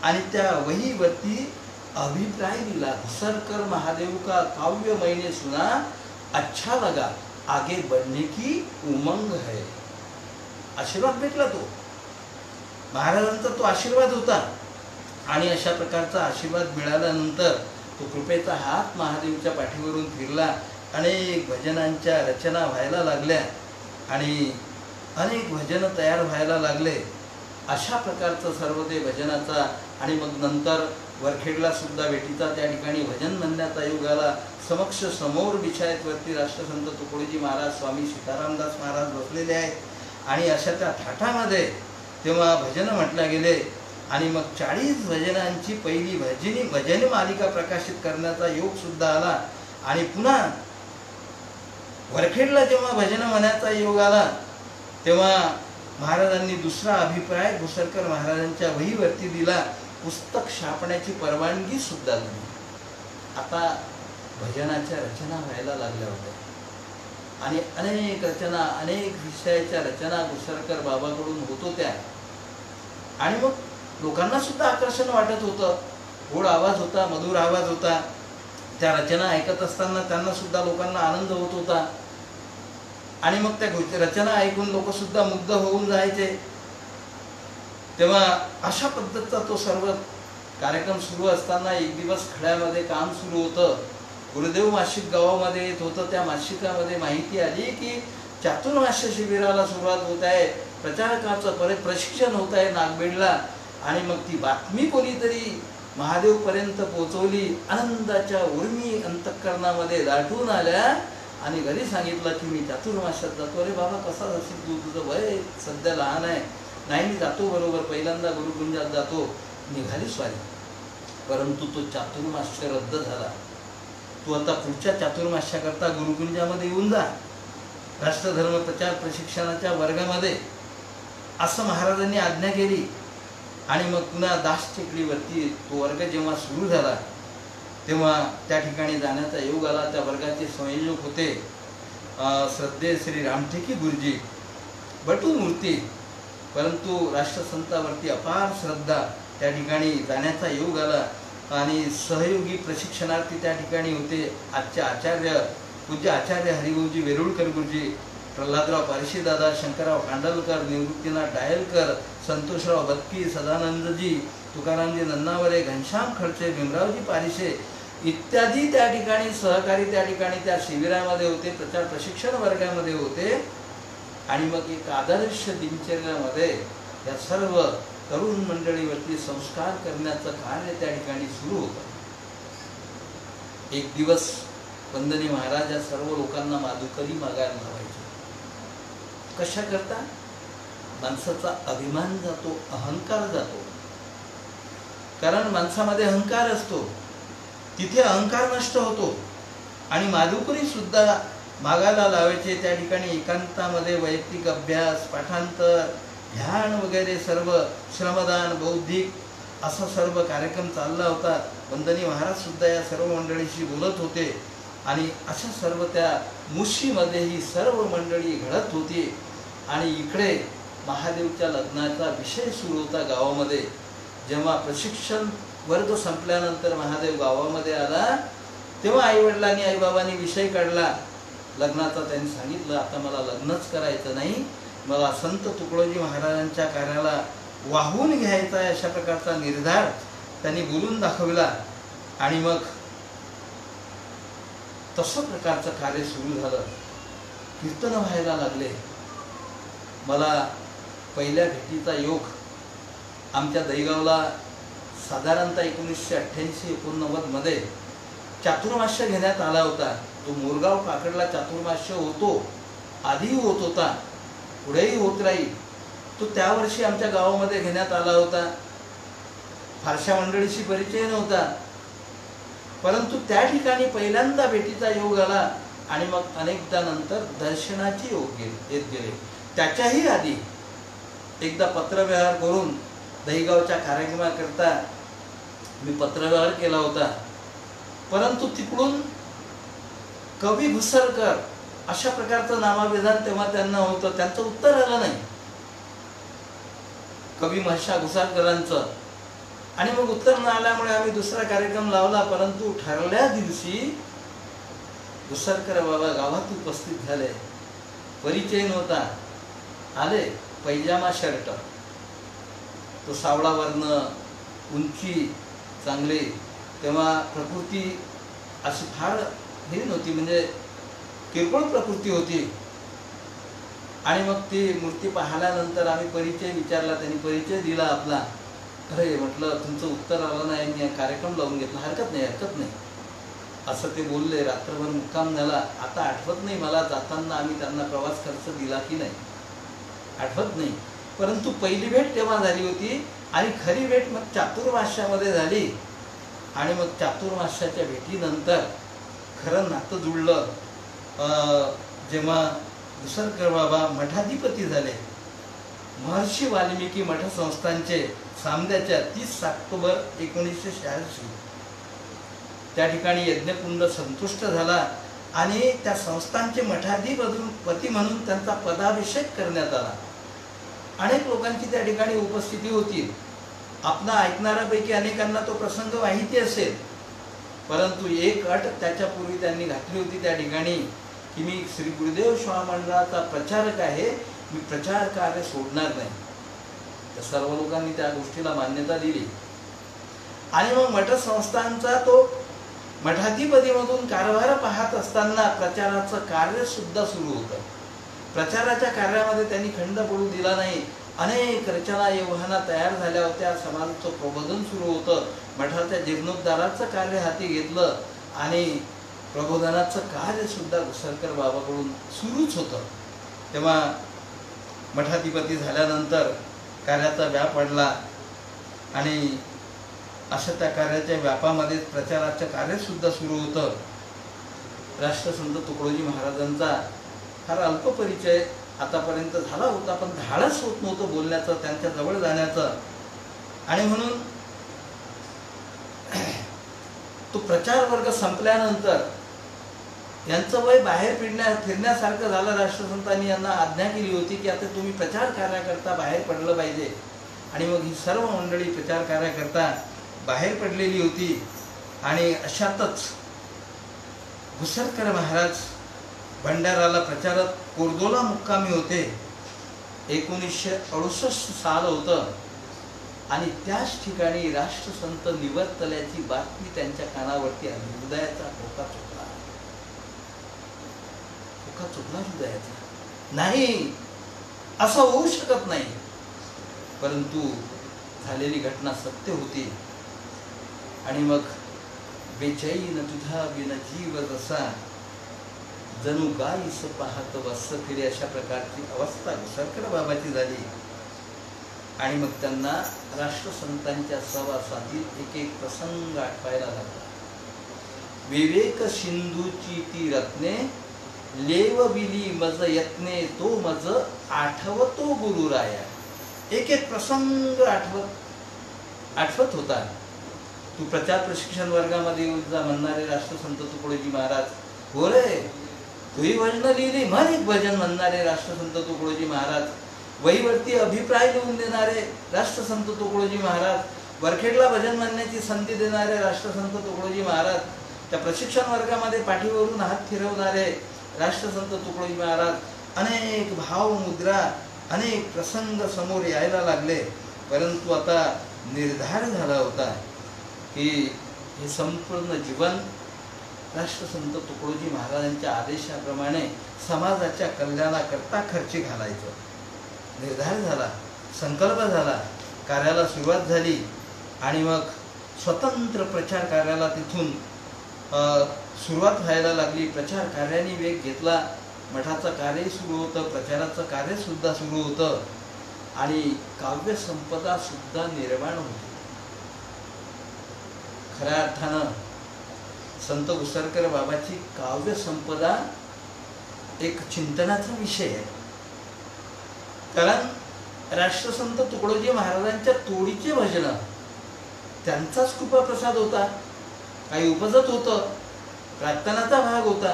A: आणि त्या वहीवरती अभिप्राय दिला. घुसरकर महादेव का काव्य मैंने सुना, अच्छा लगा, आगे बढ़ने की उमंग है. आशीर्वाद भेटला तो महाराजांचा, तो आशीर्वाद होता. आणि अशा प्रकारचा आशीर्वाद मिळाल्यानंतर तो कृपेचा हात महादेवच्या पाठीवरून फिरला. अनेक भजनांच्या रचना व्हायला लागल्या, आणि अनेक भजन तयार व्हायला लागले. अशा प्रकारचं सर्व ते भजनाचा. आणि मग नंतर वरखेडला सुद्धा भेटीचा, त्या ठिकाणी भजन म्हणण्याचा योग आला. समोर बिछायतवरती राष्ट्रसंत तुकडोजी महाराज, स्वामी सीतारामदास महाराज बसलेले आहेत, आणि अशा त्या थाटामध्ये तेव्हा भजन म्हटल्या गेले. आणि मग 40 भजनांची पहिली भजन मालिका प्रकाशित करण्याचा योग सुद्धा आला. आणि पुन्हा वरखेडला जेव्हा भजन म्हणण्याचा योग आला, तेव्हा महाराजांनी दुसरा अभिप्राय घुसरकर महाराजांच्या वहीवरती दिला. पुस्तक छापण्याची परवानगी सुद्धा दिली. आता भजनाच्या रचना व्हायला लागल्या होत्या, आणि अनेक रचना, अनेक विषयाच्या रचना घुसरकर बाबाकडून होत होत्या. आणि मग लोकांना सुद्धा आकर्षण वाटत होतं. गोड आवाज होता, मधुर आवाज होता. त्या रचना ऐकत असताना त्यांना सुद्धा, लोकांना आनंद होत होता. आणि मग त्या रचना ऐकून लोक सुद्धा मुग्ध होऊन जायचे. तेव्हा अशा पद्धतीचा तो सर्व कार्यक्रम सुरू असताना एक दिवस खड्यामध्ये काम सुरू होतं. गुरुदेव मासिक गावामध्ये येत होतं. त्या मासिकामध्ये माहिती आली की चातुर्मास्य शिबिराला सुरुवात होत आहे, प्रचारकाचं प्रशिक्षण होत आहे नागबेडला. आणि मग ती बातमी कोणीतरी महादेवपर्यंत पोहोचवली. आनंदाच्या उर्मी अंतःकरणामध्ये दाटून आल्या आणि घरी सांगितलं की मी चातुर्मास्यात जातो. अरे बाबा कसा जाशील तू, तुझं वय सध्या लहान आहे. नाही मी जातो बरोबर, पहिल्यांदा गुरुकुंजात जातो. निघाली स्वारी. परंतु तो चातुर्मास्य रद्द झाला. तू आता पुढच्या चातुर्मास्याकरता गुरुकुंजामध्ये येऊन जा, राष्ट्रधर्म प्रचार प्रशिक्षणाच्या वर्गामध्ये, असं महाराजांनी आज्ञा केली. आणि मग पुन्हा दास टेकडीवरती तो वर्ग जेव्हा सुरू झाला तेव्हा त्या ठिकाणी जाण्याचा योग आला. त्या वर्गाचे संयोजक होते श्रद्धेय श्री रामटेकी गुरुजी, बटू मूर्ती. परंतु राष्ट्रसंतावरती अपार श्रद्धा, त्या ठिकाणी जाण्याचा योग आला. आणि सहयोगी प्रशिक्षणार्थी त्या ठिकाणी होते आजचे आचार्य पूज्य आचार्य हरिभाऊजी वेरुळकर गुरुजी, प्रल्हादराव पारशीदादा, शंकरराव कांडलकर, निवृत्तीनाथ डायलकर, संतोषराव बत्की, सदानंदजी, तुकारामजी नन्नावरे, घनश्याम खडसे, भीमरावजी पारिशे इत्यादी त्या ठिकाणी सहकारी त्या ठिकाणी त्या शिबिरामध्ये होते, प्रचार प्रशिक्षण वर्गामध्ये होते. आणि मग एक आदर्श दिनचर्यामध्ये या सर्व तरुण मंडळीवरती संस्कार करण्याचं कार्य त्या ठिकाणी सुरू होतं. एक दिवस वंदनी महाराज या सर्व लोकांना माधुकरी मागायला लावायचे. कशा करता? माणसाचा अभिमान जातो, अहंकार जातो. कारण माणसामध्ये अहंकार असतो, तिथे अहंकार नष्ट होतो. आणि माधुकरी सुद्धा मागायला लावायचे. त्या ठिकाणी एकांतामध्ये वैयक्तिक अभ्यास, पाठांतर, ध्यान वगैरे सर्व, श्रमदान, बौद्धिक असा सर्व कार्यक्रम चालला होता. वंदनी महाराज सुद्धा या सर्व मंडळीशी बोलत होते. आणि अशा सर्व त्या मुशीमध्ये ही सर्व मंडळी घडत होती. आणि इकडे महादेवच्या लग्नाचा विषय सुरू होता गावामध्ये. जेव्हा प्रशिक्षण वर्ग संपल्यानंतर महादेव गावामध्ये आला तेव्हा आईवडिलांनी आईबाबांनी विषय काढला लग्नाचा. त्यांनी सांगितलं आता मला लग्नच करायचं नाही, मला संत तुकडोजी महाराजांच्या कार्याला वाहून घ्यायचा आहे, अशा प्रकारचा निर्धार त्यांनी बोलून दाखवला. आणि मग तसं प्रकारचं कार्य सुरू झालं. कीर्तन व्हायला लागले. मला पहिल्या भेटीचा योग आमच्या दहीगावला साधारणतः 1988-89 मध्ये चातुर्मास्य घेण्यात आला होता. तो मोरगाव काकडला चातुर्मास्य होतो, आधी होत होता, पुढेही होत राहील. तो त्या वर्षी आमच्या गावामध्ये घेण्यात आला होता. फारशा मंडळीशी परिचय नव्हता, परंतु त्या ठिकाणी पहिल्यांदा भेटीचा योग आला. आणि मग अनेकदा नंतर दर्शनाची योग येत गेले. त्याच्याही आधी एकदा पत्रव्यवहार करून दहीगावच्या कार्यक्रमाकरता मी पत्रव्यवहार केला होता. परंतु तिकडून कवी घुसरकर अशा प्रकारचं नामाविधान तेव्हा त्यांना होतं, त्यांचं उत्तर आलं नाही, कवी महर्षा घुसरकरांचं. आणि मग उत्तर न आल्यामुळे आम्ही दुसरा कार्यक्रम लावला. परंतु ठरल्या दिवशी घुसरकर बाबा गावात उपस्थित झाले. परिचय नव्हता, आले, पैजामा शर्ट, तो सावळा वर्ण, उंची चांगली, तेव्हा प्रकृती अशी फार हे नव्हती, म्हणजे किरकोळ प्रकृती होती. आणि मग ती मूर्ती पाहिल्यानंतर आम्ही परिचय विचारला, त्यांनी परिचय दिला आपला. अरे म्हटलं तुमचं उत्तर आलं नाही, मी कार्यक्रम लावून घेतला. हरकत नाही असं ते बोलले. रात्रभर मुक्काम झाला. आता आठवत नाही मला जाताना आम्ही त्यांना प्रवास खर्च दिला की नाही, आठवत नाही. परंतु पहिली भेट तेव्हा झाली होती. आणि खरी भेट मग चातुर्मास्यामध्ये झाली. आणि मग चातुर्मास्याच्या भेटीनंतर खरं नातं जुळलं. जेव्हा घुसरकर बाबा मठाधिपती झाले, महर्षी वाल्मिकी मठ संस्थानचे सामद्याच्या 30 ऑक्टोबर 1986 त्या ठिकाणी यज्ञकुंड संतुष्ट झाला. आणि त्या संस्थानचे मठाधिपती म्हणून त्यांचा पदाभिषेक करण्यात आला. अनेक लोकांची त्या ठिकाणी उपस्थिती होती. आपणा ऐकणाऱ्यापैकी अनेकांना तो प्रसंग माहिती असेल. परंतु एक अट त्याच्यापूर्वी त्यांनी घातली होती त्या ठिकाणी की मी श्री गुरुदेव स्वामी मंडळाचा प्रचारक आहे, मी प्रचार कार्य सोडणार नाही. तर सर्व लोकांनी त्या गोष्टीला मान्यता दिली. आणि मग मठ संस्थांचा तो मठाधिपतीमधून कारभार पाहत असताना प्रचाराचं कार्य सुद्धा सुरू होतं. प्रचाराच्या कार्यामध्ये त्यांनी खंड पडू दिला नाही. अनेक रचना एव्हाना तयार झाल्या होत्या. समाजाचं प्रबोधन सुरू होतं. मठाच्या जीर्णोद्धाराचं कार्य हाती घेतलं आणि प्रबोधनाचं कार्य सुद्धा घुसरकर बाबाकडून सुरूच होतं. तेव्हा मठाधिपती झाल्यानंतर कार्याचा व्याप वाढला आणि अशा त्या कार्याच्या व्यापामध्ये प्रचाराचं कार्य सुद्धा सुरू होतं. राष्ट्रसंत तुकडोजी महाराजांचा फार अल्प परिचय आतापर्यंत झाला होता, पण धाडस होत नव्हतं बोलण्याचं, त्यांच्या जवळ जाण्याचं. आणि म्हणून तो प्रचार वर्ग संपल्यानंतर यांचं वय बाहेर फिरण्यासारखं झालं. राष्ट्रसंतांनी यांना आज्ञा केली होती की आता तुम्ही प्रचार कार्याकरता बाहेर पडलं पाहिजे. आणि मग ही सर्व मंडळी प्रचार कार्याकरता बाहेर पडलेली होती. आणि अशातच घुसरकर महाराज भंडाराला प्रचारात कोरदोला मुक्कामी होते. 1968 साल होतं आणि त्याच ठिकाणी राष्ट्रसंत निवर्तल्याची बातमी त्यांच्या कानावरती आली. हृदयाचा ठोका चुकला. हृदयाचा नाही, असं होऊ शकत नाही. परंतु झालेली घटना सत्य होती. आणि मग बेचैन तुझा बिन जीव जसा जणू गाईस पाहत वस फिरे, अशा प्रकारची अवस्था घुसरकर बाबाची झाली. आणि मग त्यांना राष्ट्रसंतांच्या सहवासातील एक एक प्रसंग आठवायला लागला. विवेक सिंधूची ती रत्ने लेवविली मज यत्ने, तो मज आठवतो गुरुराया. एक एक प्रसंग आठवत होता. तू प्रचार प्रशिक्षण वर्गामध्ये येऊन जा म्हणणारे राष्ट्रसंत तुकडोजी महाराज, हो रे तुही भजन लिहिली म्हण एक भजन म्हणणारे राष्ट्रसंत तुकडोजी महाराज, वहीवरती अभिप्राय लिहून देणारे राष्ट्रसंत तुकडोजी महाराज, वरखेडला भजन म्हणण्याची संधी देणारे राष्ट्रसंत तुकडोजी महाराज, त्या प्रशिक्षण वर्गामध्ये पाठीवरून हात फिरवणारे राष्ट्रसंत तुकडोजी महाराज. अनेक भाव मुद्रा, अनेक प्रसंग समोर यायला लागले. परंतु आता निर्धार झाला होता की हे संपूर्ण जीवन राष्ट्रसंत तुकडोजी महाराजांच्या आदेशाप्रमाणे समाजाच्या कल्याणाकरता खर्ची घालायचं. निर्धार झाला, संकल्प झाला, कार्याला सुरुवात झाली. आणि मग स्वतंत्र प्रचार कार्याला तिथून सुरुवात व्हायला लागली. प्रचार कार्याने वेग घेतला. मठाचं कार्य सुरू होतं, प्रचाराचं कार्य सुद्धा सुरू होतं आणि काव्य संपदा सुद्धा निर्माण होती. खऱ्या अर्थानं संत घुसरकर बाबाची काव्य संपदा एक चिंतनाचा विषय आहे. कारण राष्ट्रसंत तुकडोजी महाराजांच्या तोडीचे भजन त्यांचाच कृपाप्रसाद होता. काही उपजत होतं, प्रार्थनाचा भाग होता,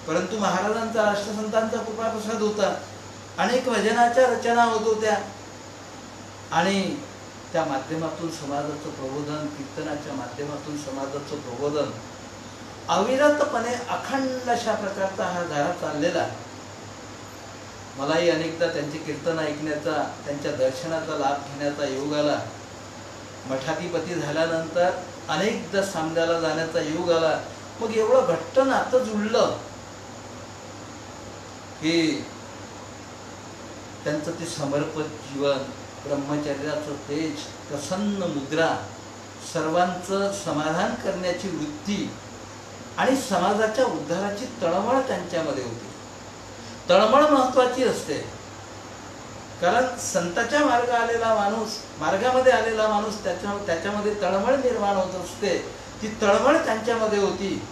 A: परंतु महाराजांचा राष्ट्रसंतांचा कृपाप्रसाद होता. अनेक भजनाच्या रचना होत होत्या आणि त्या माध्यमातून समाजाचं प्रबोधन, कीर्तनाच्या माध्यमातून समाजाचं प्रबोधन अविरतपणे अखंड अशा प्रकारचा हा धारा चाललेला. मलाही अनेकदा त्यांचे कीर्तन ऐकण्याचा, त्यांच्या दर्शनाचा लाभ घेण्याचा योग आला. मठाधिपती झाल्यानंतर अनेकदा सामन्याला जाण्याचा योग आला. मग एवढं घट्ट नातं जुळलं की त्यांचं ते समर्पित जीवन, ब्रह्मचर्याचं तेज, प्रसन्न मुद्रा, सर्वांचं समाधान करण्याची वृत्ती आणि समाजाच्या उद्धाराची तळमळ त्यांच्यामध्ये होती. तळमळ महत्वाची असते, कारण संताच्या मार्गामध्ये आलेला माणूस त्याच्यामध्ये तळमळ निर्माण होत असते. ती तळमळ त्यांच्यामध्ये होती.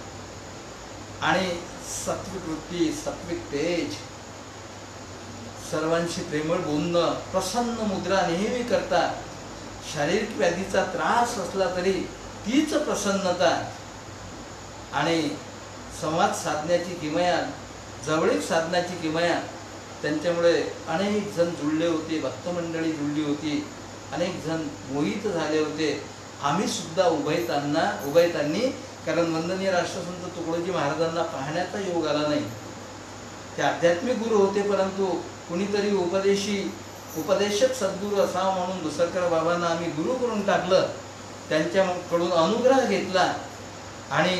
A: आणि सात्विक वृत्ती, सात्विक तेज, सर्वांशी प्रेमळ बोलणं, प्रसन्न मुद्रा नेहमी करता. शारीरिक व्याधीचा त्रास असला तरी तीच प्रसन्नता आणि संवाद साधण्याची किमया, जवळीक साधण्याची किमया त्यांच्यामुळे अनेक जण जुळले होते. भक्तमंडळी जुळली होती, अनेक जण मोहित झाले होते. आम्ही सुद्धा उभयतांनी, कारण वंदनीय राष्ट्रसंत तुकडोजी महाराजांना पाहण्याचा योग आला नाही. ते आध्यात्मिक गुरु होते, परंतु कुणीतरी उपदेशक सद्गुरू असावा म्हणून घुसरकर बाबांना आम्ही गुरु करून टाकलं. त्यांच्याकडून अनुग्रह घेतला आणि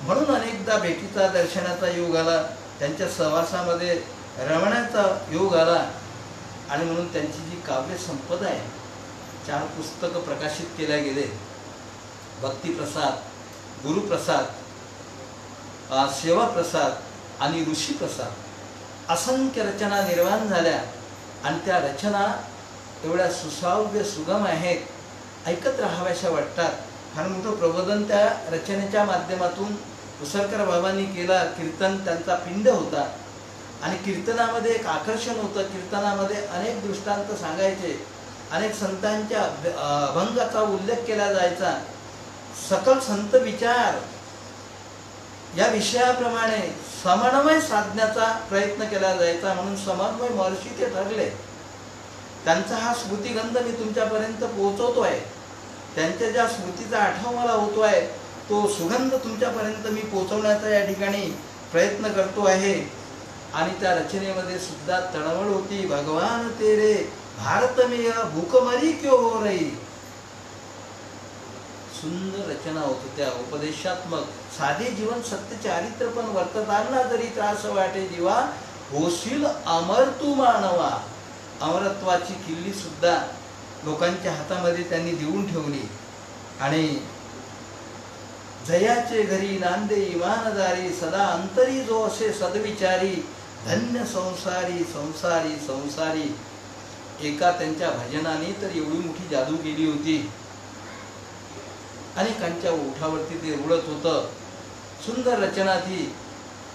A: म्हणून अनेकदा भेटीचा दर्शनाचा योग आला, त्यांच्या सहवासामध्ये रमण्याचा योग आला. आणि म्हणून त्यांची जी काव्य संपदा आहे, 4 पुस्तकं प्रकाशित केल्या गेले, भक्तिप्रसाद, गुरुप्रसाद, सेवाप्रसाद आणि ऋषीप्रसाद, असंख्य रचना निर्माण झाल्या. आणि त्या रचना एवढ्या सुसाव्य सुगम आहेत, ऐकत राहाव्याशा वाटतात. फार मोठं प्रबोधन त्या रचनेच्या माध्यमातून उसळकर बाबांनी केला. कीर्तन त्यांचा पिंड होता आणि कीर्तनामध्ये एक आकर्षण होतं. कीर्तनामध्ये अनेक दृष्टांत सांगायचे, अनेक संतांच्या अभंगाचा उल्लेख केला जायचा. सकल संत विचार या विषयाप्रमाणे समन्वय साधण्याचा प्रयत्न केला जायचा. म्हणून समन्वय महर्षी ते ठरले. त्यांचा हा स्मृतिगंध मी तुमच्यापर्यंत पोहोचवतोय. त्यांच्या ज्या स्मृतीचा आठव मला होतोय, तो सुगंध तुमच्यापर्यंत मी पोहोचवण्याचा या ठिकाणी प्रयत्न करतो आहे. आणि त्या रचनेमध्ये सुद्धा तळमळ होती. भगवान तेरे भारत में यह भूखमरी क्यों हो रही. सुंदर रचना होत होत्या, उपदेशात्मक. साधे जीवन सत्य चारित्र पण वर्तताना जरी त्रास वाटे जीवा, होशील अमर तू मानवा. अमरत्वाची किल्ली सुद्धा लोकांच्या हातामध्ये त्यांनी देऊन ठेवली. आणि जयाचे घरी नांदे इमानदारी, सदा अंतरी जो असे सद्विचारी, धन्य संसारी संसारी संसारी. एका त्यांच्या भजनाने तर एवढी मोठी जादू केली होती, अनेकांच्या ओठावरती ते रुळत होतं. सुंदर रचना थी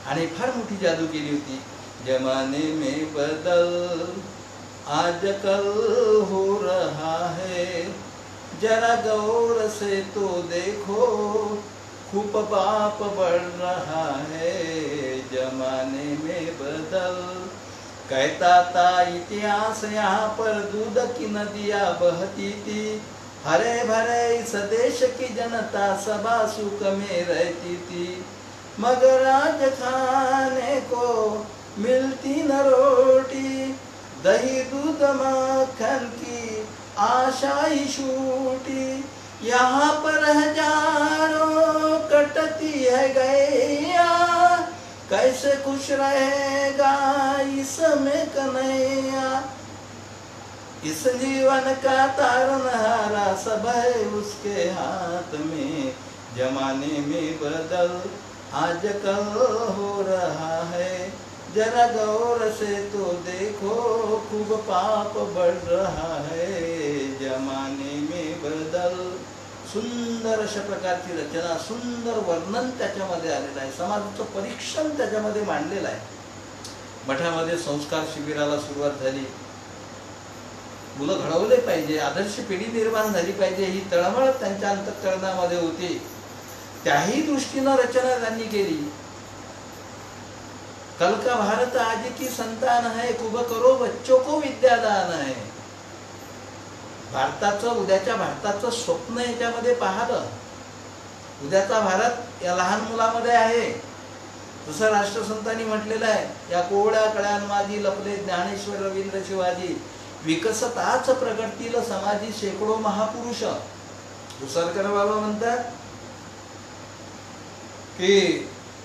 A: आणि फार मोठी जादू केली होती. जमाने में बदल आजकल हो रहा है, जरा गौर से तो देखो खूब पाप बढ़ रहा है. जमाने में बदल कहता था इतिहास, यहाँ पर दूध की नदियाँ बहती थी. हरे भरे इस देश की जनता सबा सुख में रहती थी. मगर आज खाने को मिलती न रोटी, दही दूध मक्खन की आशा ही छूटी. यहाँ पर हजारों कटती है गैया, कैसे खुश रहेगा इसमें कन्हैया. इस जीवन का तारनहारा सब है उसके हाथ में. जमाने में बदल आजकल हो रहा है, जरा गौर से तो देखो खूब पाप बढ़ रहा है. जमाने में बदल. सुंदर अशा प्रकारची रचना, सुंदर वर्णन त्याच्यामध्ये आलेलं आहे. समाजाचं परीक्षण त्याच्यामध्ये मांडलेलं आहे. मठामध्ये संस्कार शिबिराला सुरुवात झाली. मुलं घडवले पाहिजे, आदर्श पिढी निर्माण झाली पाहिजे, ही तळमळ त्यांच्या अंतःकरणामध्ये होती. त्याही दृष्टीनं रचना त्यांनी केली. कल का भारत आज की संतान है, खूब करो बच्चों को विद्यादान है. भारताचं, उद्याच्या भारताचं स्वप्न याच्यामध्ये पाहलं. उद्याचा भारत या लहान मुलामध्ये आहे. जसं राष्ट्रसंतांनी म्हटलेलं आहे, या कोवळ्या कळ्यांमादी लपले ज्ञानेश्वर रवींद्र शिवाजी, विकसताच प्रगटतील समाजी शेकडो महापुरुष. उसरकर बाबा म्हणतात की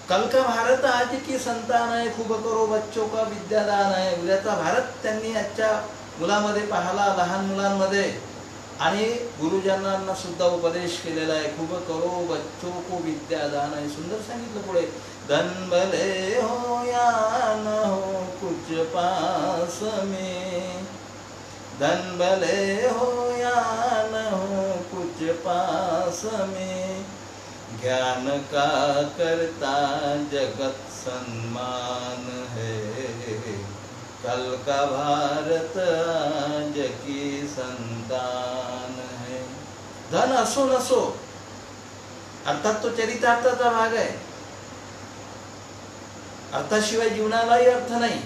A: कल का भारत आज की संतान है, खूब करो बच्चों का विद्यादान है. उद्याचा भारत त्यांनी आजच्या मुलामध्ये पाहला, लहान मुलांमध्ये. आणि गुरुजनांना सुद्धा उपदेश केलेला आहे, खूब करो बच्चों को विद्यादान है. सुंदर सांगितलं पुढे, धन भले हो या न हो कुछ पास में, धन भले हो या न हो कुछ पास में, ज्ञान का करता जगत सम्मान है, कल का भारत आज की संतान है. धन असो नसो, अर्थात तो चरितार्थाचा भाग आहे. अर्थाशिवाय जीवनालाही अर्थ नाही.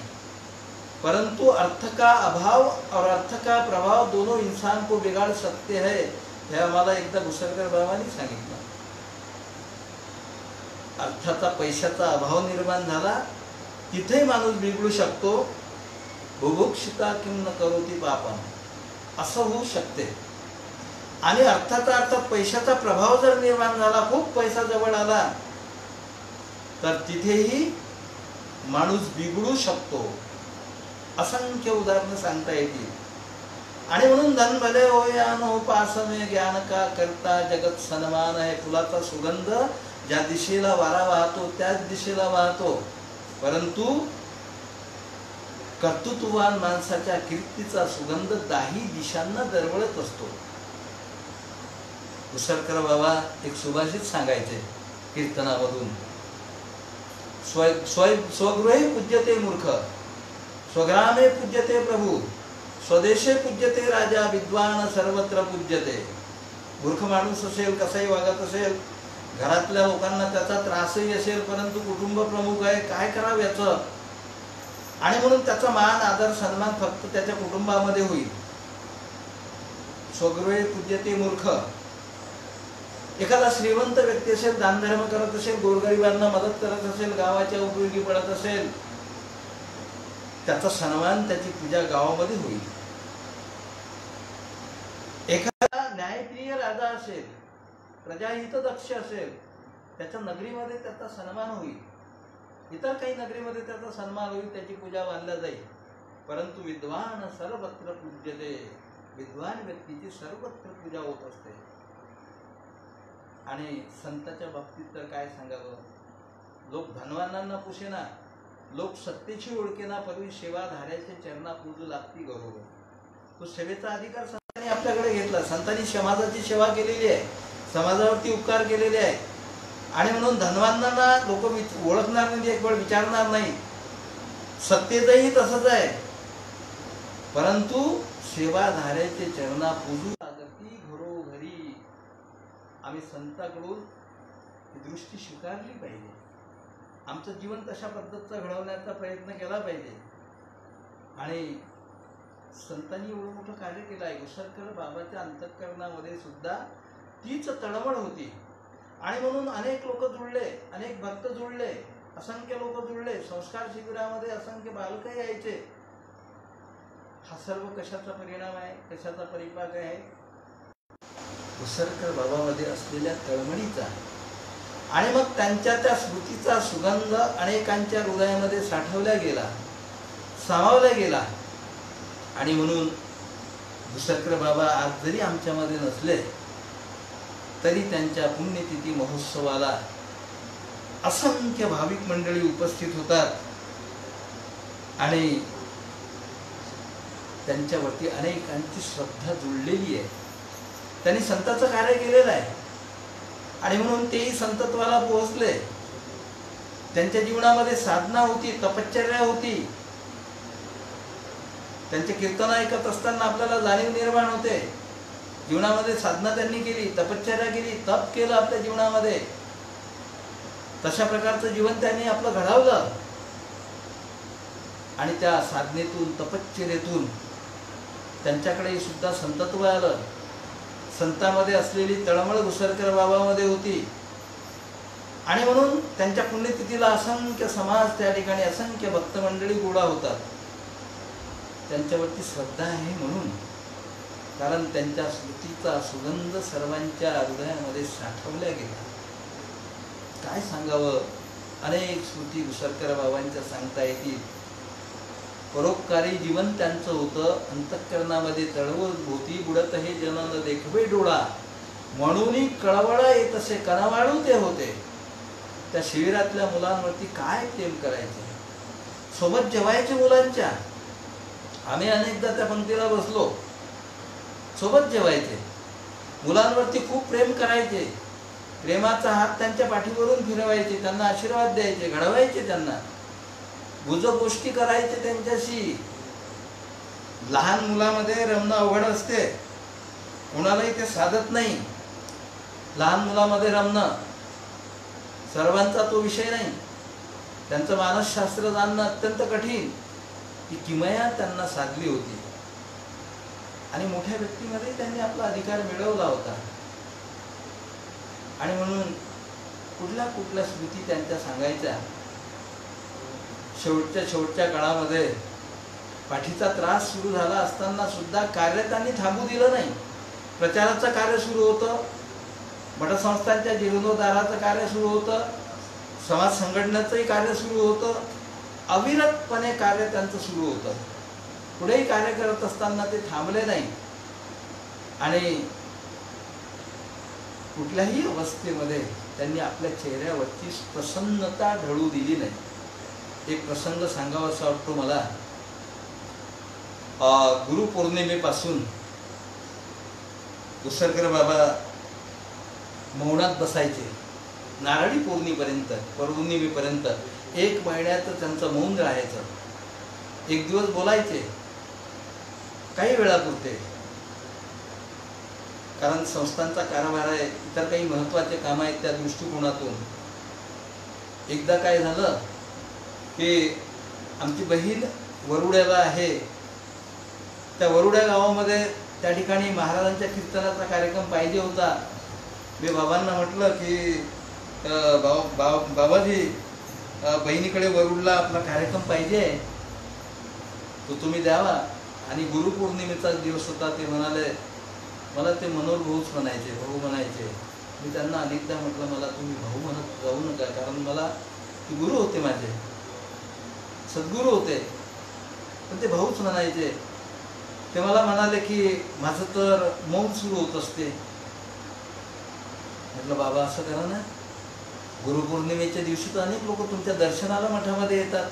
A: परंतु अर्थ का अभाव और अर्थ का प्रभाव दोनों इंसान को बिगाड़ सकते हैं, हे आम्हाला एकदा घुसरकर बाबांनी सांगितलं. अर्थाचा, पैशाचा अभाव निर्माण झाला, तिथे माणूस बिघडू शकतो. बुभुक्षिता किम न करोती पापम, असं होऊ शकते. आणि अर्थाचा अर्थ पैशाचा प्रभाव जर निर्माण झाला, खूप पैसा जवळ आला, तर तिथेही माणूस बिघडू शकतो. असंख्य उदाहरणं सांगता येतील. आणि म्हणून धन भले होयानो पासमे ज्ञान का करता जगत सन्मान आहे. फुलाचा सुगंध ज्या दिशेला वारा वाहतो त्याच दिशेला वाहतो, परंतु कर्तृत्ववान माणसाच्या कीर्तीचा सुगंध दाही दिशांना दरवळत असतो. उसरकर बाबा एक सुभाषित सांगायचे कीर्तनामधून, स्वगृहे पूज्यते मूर्ख, स्वग्रामे पूज्यते प्रभू, स्वदेशे पूज्यते राजा, विद्वान सर्वत्र पूज्यते. मूर्ख माणूस असेल, कसाही वागत असेल, घरातल्या लोकांना त्याचा त्रासही असेल, परंतु कुटुंब प्रमुख आहे, काय करावं याचं. आणि म्हणून त्याचा मान आदर सन्मान फक्त त्याच्या कुटुंबामध्ये होईल. स्वगृहे पूज्यते मूर्ख. एखादा श्रीमंत व्यक्ती असेल, दानधर्म करत असेल, गोरगरिबांना मदत करत असेल, गावाच्या उपयोगी पडत असेल, त्याचा सन्मान, त्याची पूजा गावामध्ये होईल. एखादा न्यायप्रिय राजा असेल, प्रजाहित दक्ष असेल, त्याच्या नगरीमध्ये त्याचा सन्मान होईल. इतर काही नगरीमध्ये त्याचा सन्मान होईल, त्याची पूजा मानल्या जाईल. परंतु विद्वान सर्वत्र पूज्यते. विद्वान व्यक्तीची सर्वत्र पूजा होत असते. आणि संतांच्या बाबतीत तर काय सांगावं. लोक धनवानांना पुसेना, लोक सत्तेची ओळखेना, परवी सेवाधाऱ्याच्या चरणा पूजू लागती गौरव. तो सेवेचा अधिकार संतांनी आपल्याकडे घेतला. संतांनी समाजाची सेवा केलेली आहे, समाजावरती उपकार केलेले आहे. आणि म्हणून धनवानांना लोक ओळखणार नाही, एक वेळ विचारणार नाही. सत्तेतही तसंच आहे. परंतु सेवाधाऱ्याचे चरणा पूजू लागती घरोघरी. आम्ही संतांकडून ही दृष्टी स्वीकारली पाहिजे. आमचं जीवन तशा पद्धतीचं घडवण्याचा प्रयत्न केला पाहिजे. आणि संतांनी एवढं मोठं कार्य केलं आहे. उसरकर बाबाच्या अंतःकरणामध्ये सुद्धा तीच तळमळ होती. आणि म्हणून अनेक लोक जुळले, अनेक भक्त जुळले, असंख्य लोक जुळले. संस्कार शिबिरामध्ये असंख्य बालक यायचे. हा सर्व कशाचा परिणाम आहे, कशाचा परिपाक आहे? उसरकर बाबामध्ये असलेल्या तळमळीचा. आणि मग त्यांच्या त्या स्मृतीचा सुगंध अनेकांच्या हृदयामध्ये साठवला गेला, सामावला गेला. आणि म्हणून उसरकर बाबा आज जरी आमच्यामध्ये नसले तरी त्यांच्या पुण्यतिथी महोत्सवाला असंख्य भाविक मंडळी उपस्थित होतात. आणि त्यांच्यावरती अनेकांची श्रद्धा जुळलेली आहे. त्यांनी संतांचं कार्य केलेलं आहे. आणि म्हणून तेही संतत्वाला पोहोचले. त्यांच्या जीवनामध्ये साधना होती, तपश्चर्या होती. त्यांचे कीर्तन ऐकत असताना आपल्याला जाणीव निर्माण होते. जीवनामध्ये साधना त्यांनी केली, तपश्चर्या केली, तप केलं आपल्या जीवनामध्ये. तशा प्रकारचं जीवन त्यांनी आपलं घडवलं. आणि त्या साधनेतून, तपश्चर्येतून त्यांच्याकडे सुद्धा संतत्व आलं. संतांमध्ये असलेली तळमळ उसरकर बाबामध्ये होती. आणि म्हणून त्यांच्या पुण्यतिथीला असंख्य समाज त्या ठिकाणी, असंख्य भक्त मंडळी गोळा होतात. त्यांच्यावरती श्रद्धा आहे म्हणून, कारण त्यांच्या स्मृतीचा सुगंध सर्वांच्या हृदयामध्ये साठवल्या गेला. काय सांगावं, अनेक स्मृती उसरकर बाबांच्या सांगता येतील. परोपकारी जीवन त्यांचं होतं. अंतःकरणामध्ये तळवळ भोवती बुडत हे जनन देखवे डोळा, म्हणून कळवळा येत असे कणावाळू ते होते. त्या शिबिरातल्या मुलांवरती काय प्रेम करायचे, सोबत जेवायचे मुलांच्या. आम्ही अनेकदा त्या पंक्तीला बसलो, सोबत जेवायचे, मुलांवरती खूप प्रेम करायचे. प्रेमाचा हात त्यांच्या पाठीवरून फिरवायचे, त्यांना आशीर्वाद द्यायचे, घडवायचे, त्यांना गुज गोष्टी करायचे त्यांच्याशी. लहान मुलामध्ये रमणं अवघड असते, कोणालाही ते साधत नाही. लहान मुलामध्ये रमणं सर्वांचा तो विषय नाही. त्यांचं मानसशास्त्र जाणणं अत्यंत कठीण. ती किमया त्यांना साधली होती. आणि मोठ्या व्यक्तीमध्ये त्यांनी आपला अधिकार मिळवला होता. आणि म्हणून कुठल्या कुठल्या स्मृती त्यांच्या सांगायच्या. शेवटच्या काळामध्ये पाठीचा त्रास सुरू झाला असताना सुद्धा कार्य त्यांनी थांबू दिलं नाही. प्रचाराचं कार्य सुरू होतं, मठसंस्थांच्या जीर्णोद्धाराचं कार्य सुरू होतं, समाज संघटनेचंही कार्य सुरू होतं. अविरतपणे कार्य त्यांचं सुरू होतं. पुढेही कार्य करत असताना ते थांबले नाही आणि कुठल्याही अवस्थेमध्ये त्यांनी आपल्या चेहऱ्यावरची प्रसन्नता ढळू दिली नाही. एक प्रसंग सांगावासा वाटतो मला. गुरुपौर्णिमेपासून उसरकर बाबा मौनात बसायचे. नारळी पौर्णिमेपर्यंत 1 महिन्याचं त्यांचं मौन राहायचं. एक दिवस बोलायचे काही वेळापुरते, कारण संस्थांचा कारभार आहे, इतर काही महत्त्वाचे कामं आहेत त्या दृष्टिकोनातून. एकदा काय झालं की आमची बहीण वरुड्याला आहे, त्या वरुड्या गावामध्ये त्या ठिकाणी महाराजांच्या कीर्तनाचा कार्यक्रम पाहिजे होता. मी बाबांना म्हटलं की बाबाजी बहिणीकडे वरुडला आपला कार्यक्रम पाहिजे, तो तुम्ही द्यावा. आणि गुरुपौर्णिमेचा दिवस होता. ते म्हणाले, मला ते मनोहर भाऊच म्हणायचे, भाऊ म्हणायचे. मी त्यांना अनेकदा म्हटलं मला तुम्ही भाऊ म्हणत जाऊ नका, कारण मला ते गुरु होते, माझे सद्गुरू होते, पण ते भाऊच म्हणायचे. ते मला म्हणाले की माझं तर मौन सुरू होत असते. म्हटलं बाबा असं करा ना, गुरुपौर्णिमेच्या दिवशी तर अनेक लोक तुमच्या दर्शनाला मठामध्ये येतात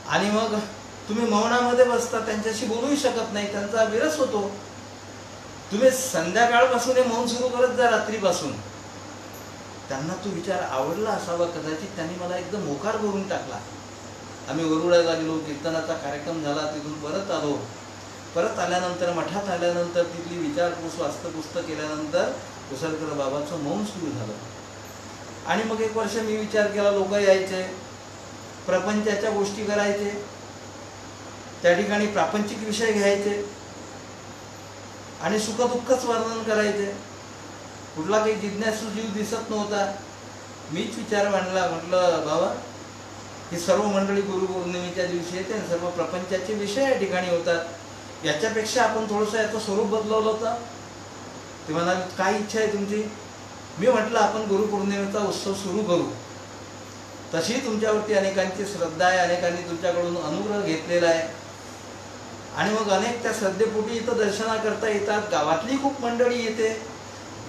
A: आणि मग तुम्ही मौनामध्ये बसता, त्यांच्याशी बोलूही शकत नाही, त्यांचा विरस होतो. तुम्ही संध्याकाळपासून हे मौन सुरू करत जा, रात्रीपासून. त्यांना तो विचार आवडला असावा कदाचित. त्यांनी मला एकदम होकार करून टाकला. आम्ही वरुड्याला गेलो, कीर्तनाचा कार्यक्रम झाला, तिथून परत आलो. परत आल्यानंतर मठात आल्यानंतर तिथली विचारपूस वास्तपुस्त केल्यानंतर उसरकर बाबाचं मौन सुरू झालं. आणि मग 1 वर्ष मी विचार केला, लोक यायचे, प्रपंचाच्या गोष्टी करायचे, त्या ठिकाणी प्रापंचिक विषय घ्यायचे आणि सुखदुःखच वर्णन करायचे. कुठला काही जिज्ञासू जीव दिसत नव्हता. मीच विचार मांडला, म्हटलं बाबा ही सर्व मंडळी गुरुपौर्णिमेच्या दिवशी येते, सर्व प्रपंचाचे विषय या ठिकाणी होतात, याच्यापेक्षा आपण थोडंसं याचं स्वरूप बदलवलं होतं. ते म्हणाले, काय इच्छा आहे तुमची? मी म्हटलं आपण गुरुपौर्णिमेचा उत्सव सुरू करू. तशी तुमच्यावरती अनेकांची श्रद्धा आहे, अनेकांनी तुमच्याकडून अनुग्रह घेतलेला आहे आणि मग अनेक त्या श्रद्धेपोटी इथं दर्शनाकरता येतात. गावातली खूप मंडळी येते,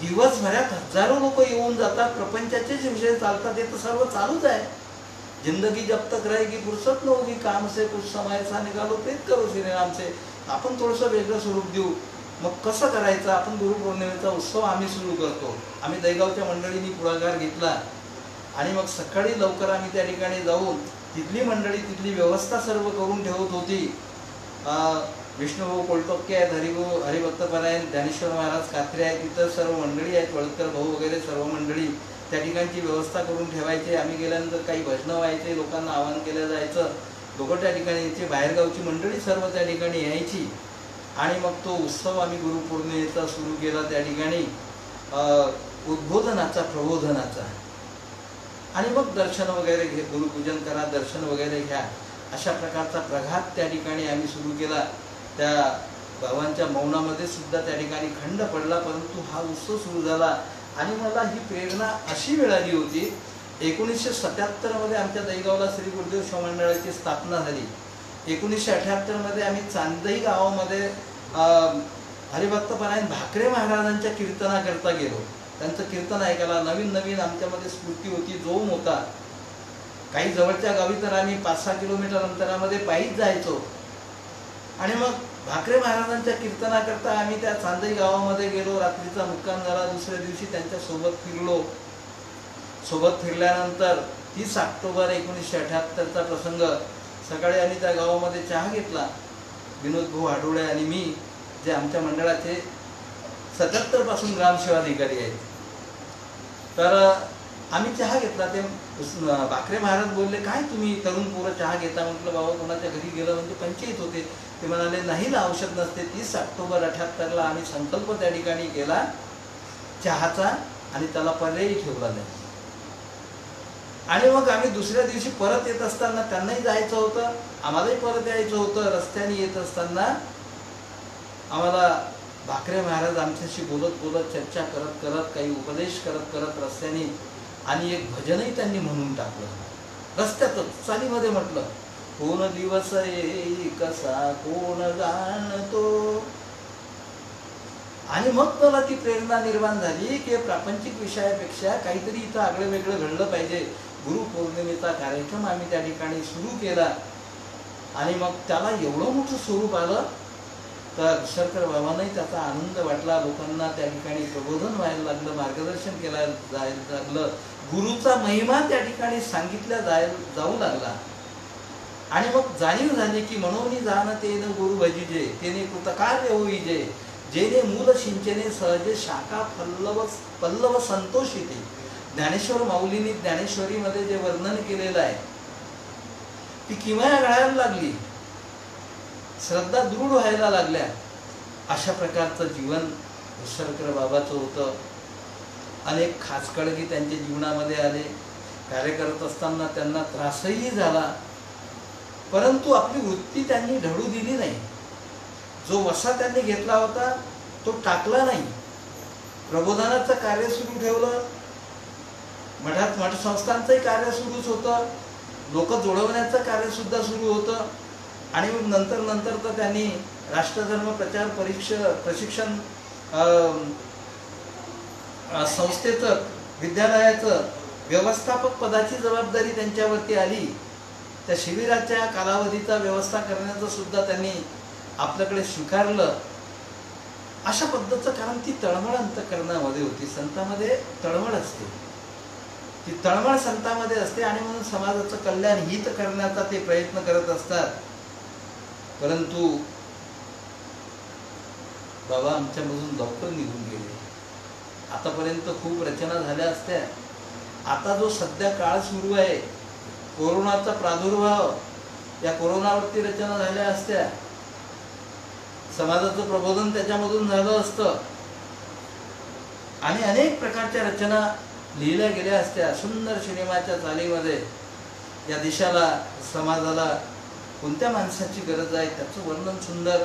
A: दिवसभरात हजारो लोक येऊन जातात, प्रपंचाचेच विषय चालतात. हे तर सर्व चालूच आहे. जिंदगी जब तक रहेगी फुर्सत न होगी काम से, कुछ समय सा निकालो पेट करो श्री राम से. आपण थोडंसं वेगळं स्वरूप देऊ. मग कसं करायचं? आपण गुरुपौर्णिमेचा उत्सव आम्ही सुरू करतो. आम्ही दैगावच्या मंडळींनी पुढाकार घेतला आणि मग सकाळी लवकर आम्ही त्या ठिकाणी जाऊन तिथली मंडळी तिथली व्यवस्था सर्व करून ठेवत होती. विष्णुभाऊ कोलटोक्के आहेत, हरिभक्तपरायण ज्ञानेश्वर महाराज कात्रे आहेत, तिथं सर्व मंडळी आहेत, वळकर भाऊ वगैरे सर्व मंडळी त्या ठिकाणची व्यवस्था करून ठेवायचे. आम्ही गेल्यानंतर काही भजनं व्हायचे, लोकांना आवाहन केलं जायचं, लोक त्या ठिकाणी यायचे, बाहेरगावची मंडळी सर्व त्या ठिकाणी यायची आणि मग तो उत्सव आम्ही गुरुपौर्णिमेचा सुरू केला. त्या ठिकाणी उद्बोधनाचा, प्रबोधनाचा आणि मग दर्शन वगैरे घे, गुरुपूजन करा, दर्शन वगैरे घ्या, अशा प्रकारचा प्रघात त्या ठिकाणी आम्ही सुरू केला. त्या भावांच्या मौनामध्ये सुद्धा त्या ठिकाणी खंड पडला, परंतु हा उत्सव सुरू झाला. आणि मला ही प्रेरणा अशी मिळाली होती, 1977 मध्ये आमच्या दैगावला श्री गुरुदेव शिवमंडळाची स्थापना झाली. 1978 मध्ये आम्ही चांदई गावामध्ये हरिभक्तपरायण भाकरे महाराजांच्या कीर्तनाकरता गेलो. त्यांचं कीर्तन ऐकायला नवीन आमच्यामध्ये स्फूर्ती होती, जोम होता. काही जवळच्या गावी तर आम्ही 5-6 किलोमीटर अंतरामध्ये पायीच जायचो आणि मग भाकरे महाराजांच्या कीर्तनाकरता आम्ही त्या चांदई गावामध्ये गेलो. रात्रीचा मुक्काम झाला. दुसऱ्या दिवशी त्यांच्या सोबत फिरलो. सोबत फिरल्यानंतर 30 ऑक्टोबर 1978चा प्रसंग. सकाळी आम्ही त्या गावामध्ये चहा घेतला. विनोद भाऊ आढोळे आणि मी, जे आमच्या मंडळाचे 77 पासून ग्रामसेवाधिकारी आहेत, तर आम्ही चहा घेतला. ते भाकरे महाराज बोलले, काय तुम्ही तरुण पोरं चहा घेता? म्हटलं बाबा कोणाच्या घरी गेलं म्हणजे पंचायत होते. ते म्हणाले नाही ना, औषध नसते. 30 ऑक्टोबर 78ला आम्ही संकल्प त्या ठिकाणी केला चहाचा आणि त्याला पर्यायी ठेवला नाही. आणि मग आम्ही दुसऱ्या दिवशी परत येत असताना, त्यांनाही जायचं होतं, आम्हालाही परत यायचं होतं. रस्त्याने येत असताना आम्हाला भाकरे महाराज आमच्याशी बोलत बोलत, चर्चा करत करत, काही उपदेश करत करत रस्त्याने, आणि एक भजनही त्यांनी म्हणून टाकलं रस्त्यातच, चालीमध्ये म्हटलं, कोण दिवस येई कसा कोण जाणतो. आणि मग मला ती प्रेरणा निर्माण झाली की प्रापंचिक विषयापेक्षा काहीतरी इथं आगळं वेगळं घडलं पाहिजे. गुरुपौर्णिमेचा कार्यक्रम आम्ही त्या ठिकाणी सुरू केला, आणि मग त्याला एवढं मोठं स्वरूप आलं तर शंकर बाबांनाही त्याचा आनंद वाटला. लोकांना त्या ठिकाणी प्रबोधन व्हायला लागलं, मार्गदर्शन केला जायला लागलं, गुरुचा महिमा त्या ठिकाणी सांगितला जाऊ लागला. आणि मग जाणीव झाली की म्हणून जाण तेन गुरु भजिजे तेने कृतकार्य होईजे, जेने मूल सिंचने सहजे शाखा पल्लव संतोषिते. ज्ञानेश्वर माऊलींनी ज्ञानेश्वरीमध्ये जे वर्णन केलेलं आहे ती किमया घडायला लागली, श्रद्धा दृढ व्हायला लागल्या. अशा प्रकारचं जीवन शंकर बाबाचं होतं. अनेक खाचखळगी त्यांच्या जीवनामध्ये आले. कार्य करत असताना त्यांना त्रासही झाला, परंतु आपली वृत्ती त्यांनी ढळू दिली नाही. जो वसा त्यांनी घेतला होता तो टाकला नाही. प्रबोधनाचं कार्य सुरू ठेवलं, मठात मठ संस्थांचंही कार्य सुरूच होतं, लोक जोडवण्याचं कार्य सुद्धा सुरू होतं. आणि मग नंतर तर त्यांनी राष्ट्रधर्म प्रचार प्रशिक्षण संस्थेचं, विद्यालयाचं व्यवस्थापक पदाची जबाबदारी त्यांच्यावरती आली. त्या शिबिराच्या कालावधीचा व्यवस्था करण्याचं सुद्धा त्यांनी आपल्याकडे स्वीकारलं. अशा पद्धतीचं, कारण ती तळमळ अंतःकरणामध्ये होती. संतांमध्ये तळमळ असते, ती तळमळ संतांमध्ये असते, आणि म्हणून समाजाचं कल्याण हित करण्याचा ते प्रयत्न करत असतात. परंतु बाबा आमच्यामधून लवकर निघून गेले. आतापर्यंत खूप रचना झाल्या असत्या. आता जो सध्या काळ सुरू आहे, कोरोनाचा प्रादुर्भाव, या कोरोनावरती रचना झाल्या असत्या, समाजाचं प्रबोधन त्याच्यामधून झालं असतं, आणि अनेक प्रकारच्या रचना लिहिल्या गेल्या असत्या. सुंदर सिनेमाच्या चालीमध्ये या देशाला, समाजाला कोणत्या माणसाची गरज आहे त्याचं वर्णन सुंदर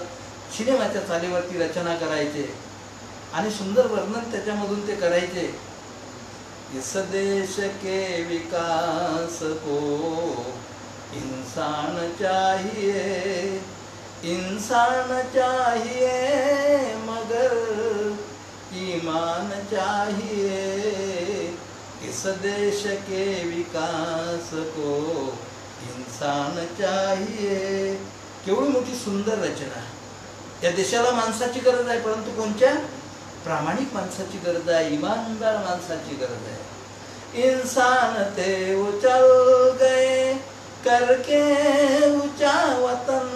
A: सिनेमाच्या चालीवरती रचना करायचे, आणि सुंदर वर्णन त्याच्यामधून ते करायचे. इस देश के विकास को इंसान चाहिए, इंसान चाहिए मगर ईमान चाहिए. इस देश के विकास को इंसान चाहिए. केवढी मोठी सुंदर रचना. या देशाला माणसाची गरज आहे, परंतु कोणत्या? प्रामाणिक माणसाची गरज आहे, इमानदार माणसाची गरज आहे. इंसान ते उचल गए करके ऊंचा वतन,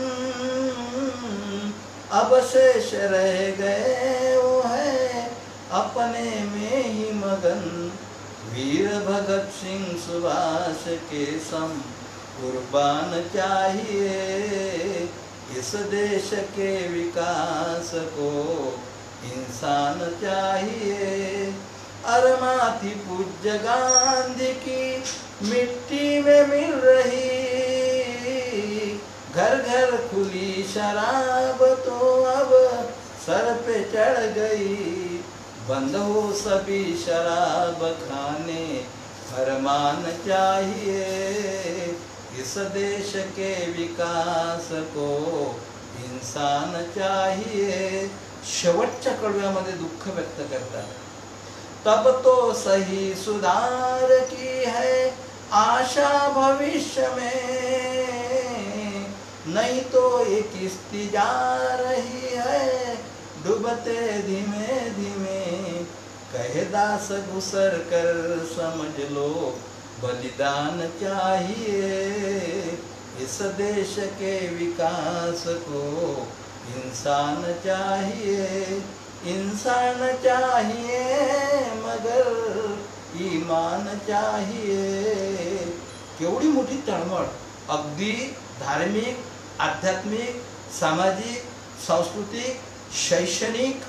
A: अब शेष रह गए वो है अपने में ही मगन. वीर भगत सिंह सुभाष के सम कुर्बान चाहिए. इस देश के विकास को इंसान चाहिए. अरमाती पूज्य गांधी की मिट्टी में मिल रही, घर घर खुली शराब तो अब सर पे चढ़ गई. बंद हो सभी शराब खाने, फरमान चाहिए. इस देश के विकास को इंसान चाहिए. शेवटच्या कडव्यामध्ये दुःख व्यक्त करतात. तब तो सही सुधार की है आशा भविष्य में, नहीं तो ये किस्ती जा रही है डूबते धीमे धीमे. कहे दास गुसर कर समझ लो बलिदान चाहिए. इस देश के विकास को इंसान चाहिए. इंसान चाहिए मगर ईमान चाहिए. केवढी मोठी तळमळ, अगदी धार्मिक, आध्यात्मिक, सामाजिक, सांस्कृतिक, शैक्षणिक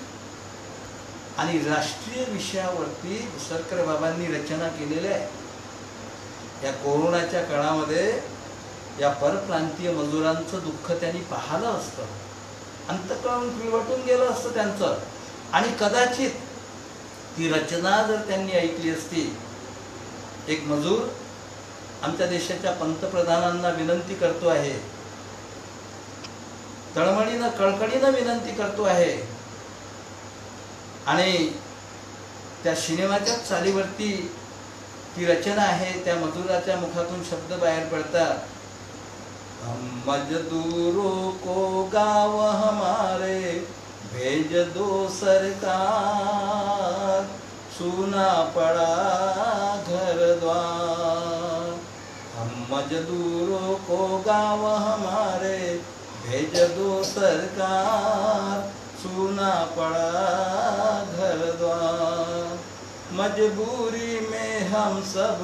A: आणि राष्ट्रीय विषयावरती शंकर बाबांनी रचना केलेल्या आहे. या कोरोनाच्या काळामध्ये या परप्रांतीय मजुरांचं दुःख त्यांनी पाहिलं असतं. अंतःकरण पिळवटून गेलं असतं त्यांचं. आणि कदाचित ती रचना जर त्यांनी ऐकली असती. एक मजूर आमच्या देशाच्या पंतप्रधानांना विनंती करतो आहे, तळमळीनं कळकळीनं विनंती करतो आहे, आणि त्या सिनेमाच्या चालीवरती ती रचना आहे. त्या मजुराच्या मुखातून शब्द बाहेर पडतात, हम मजदूरों को गाँव हमारे भेज दो सरकार, सूना पड़ा घर द्वार. हम मजदूरों को गाँव हमारे भेज दो सरकार, सूना पड़ा घर द्वार. मजबूरी में हम सब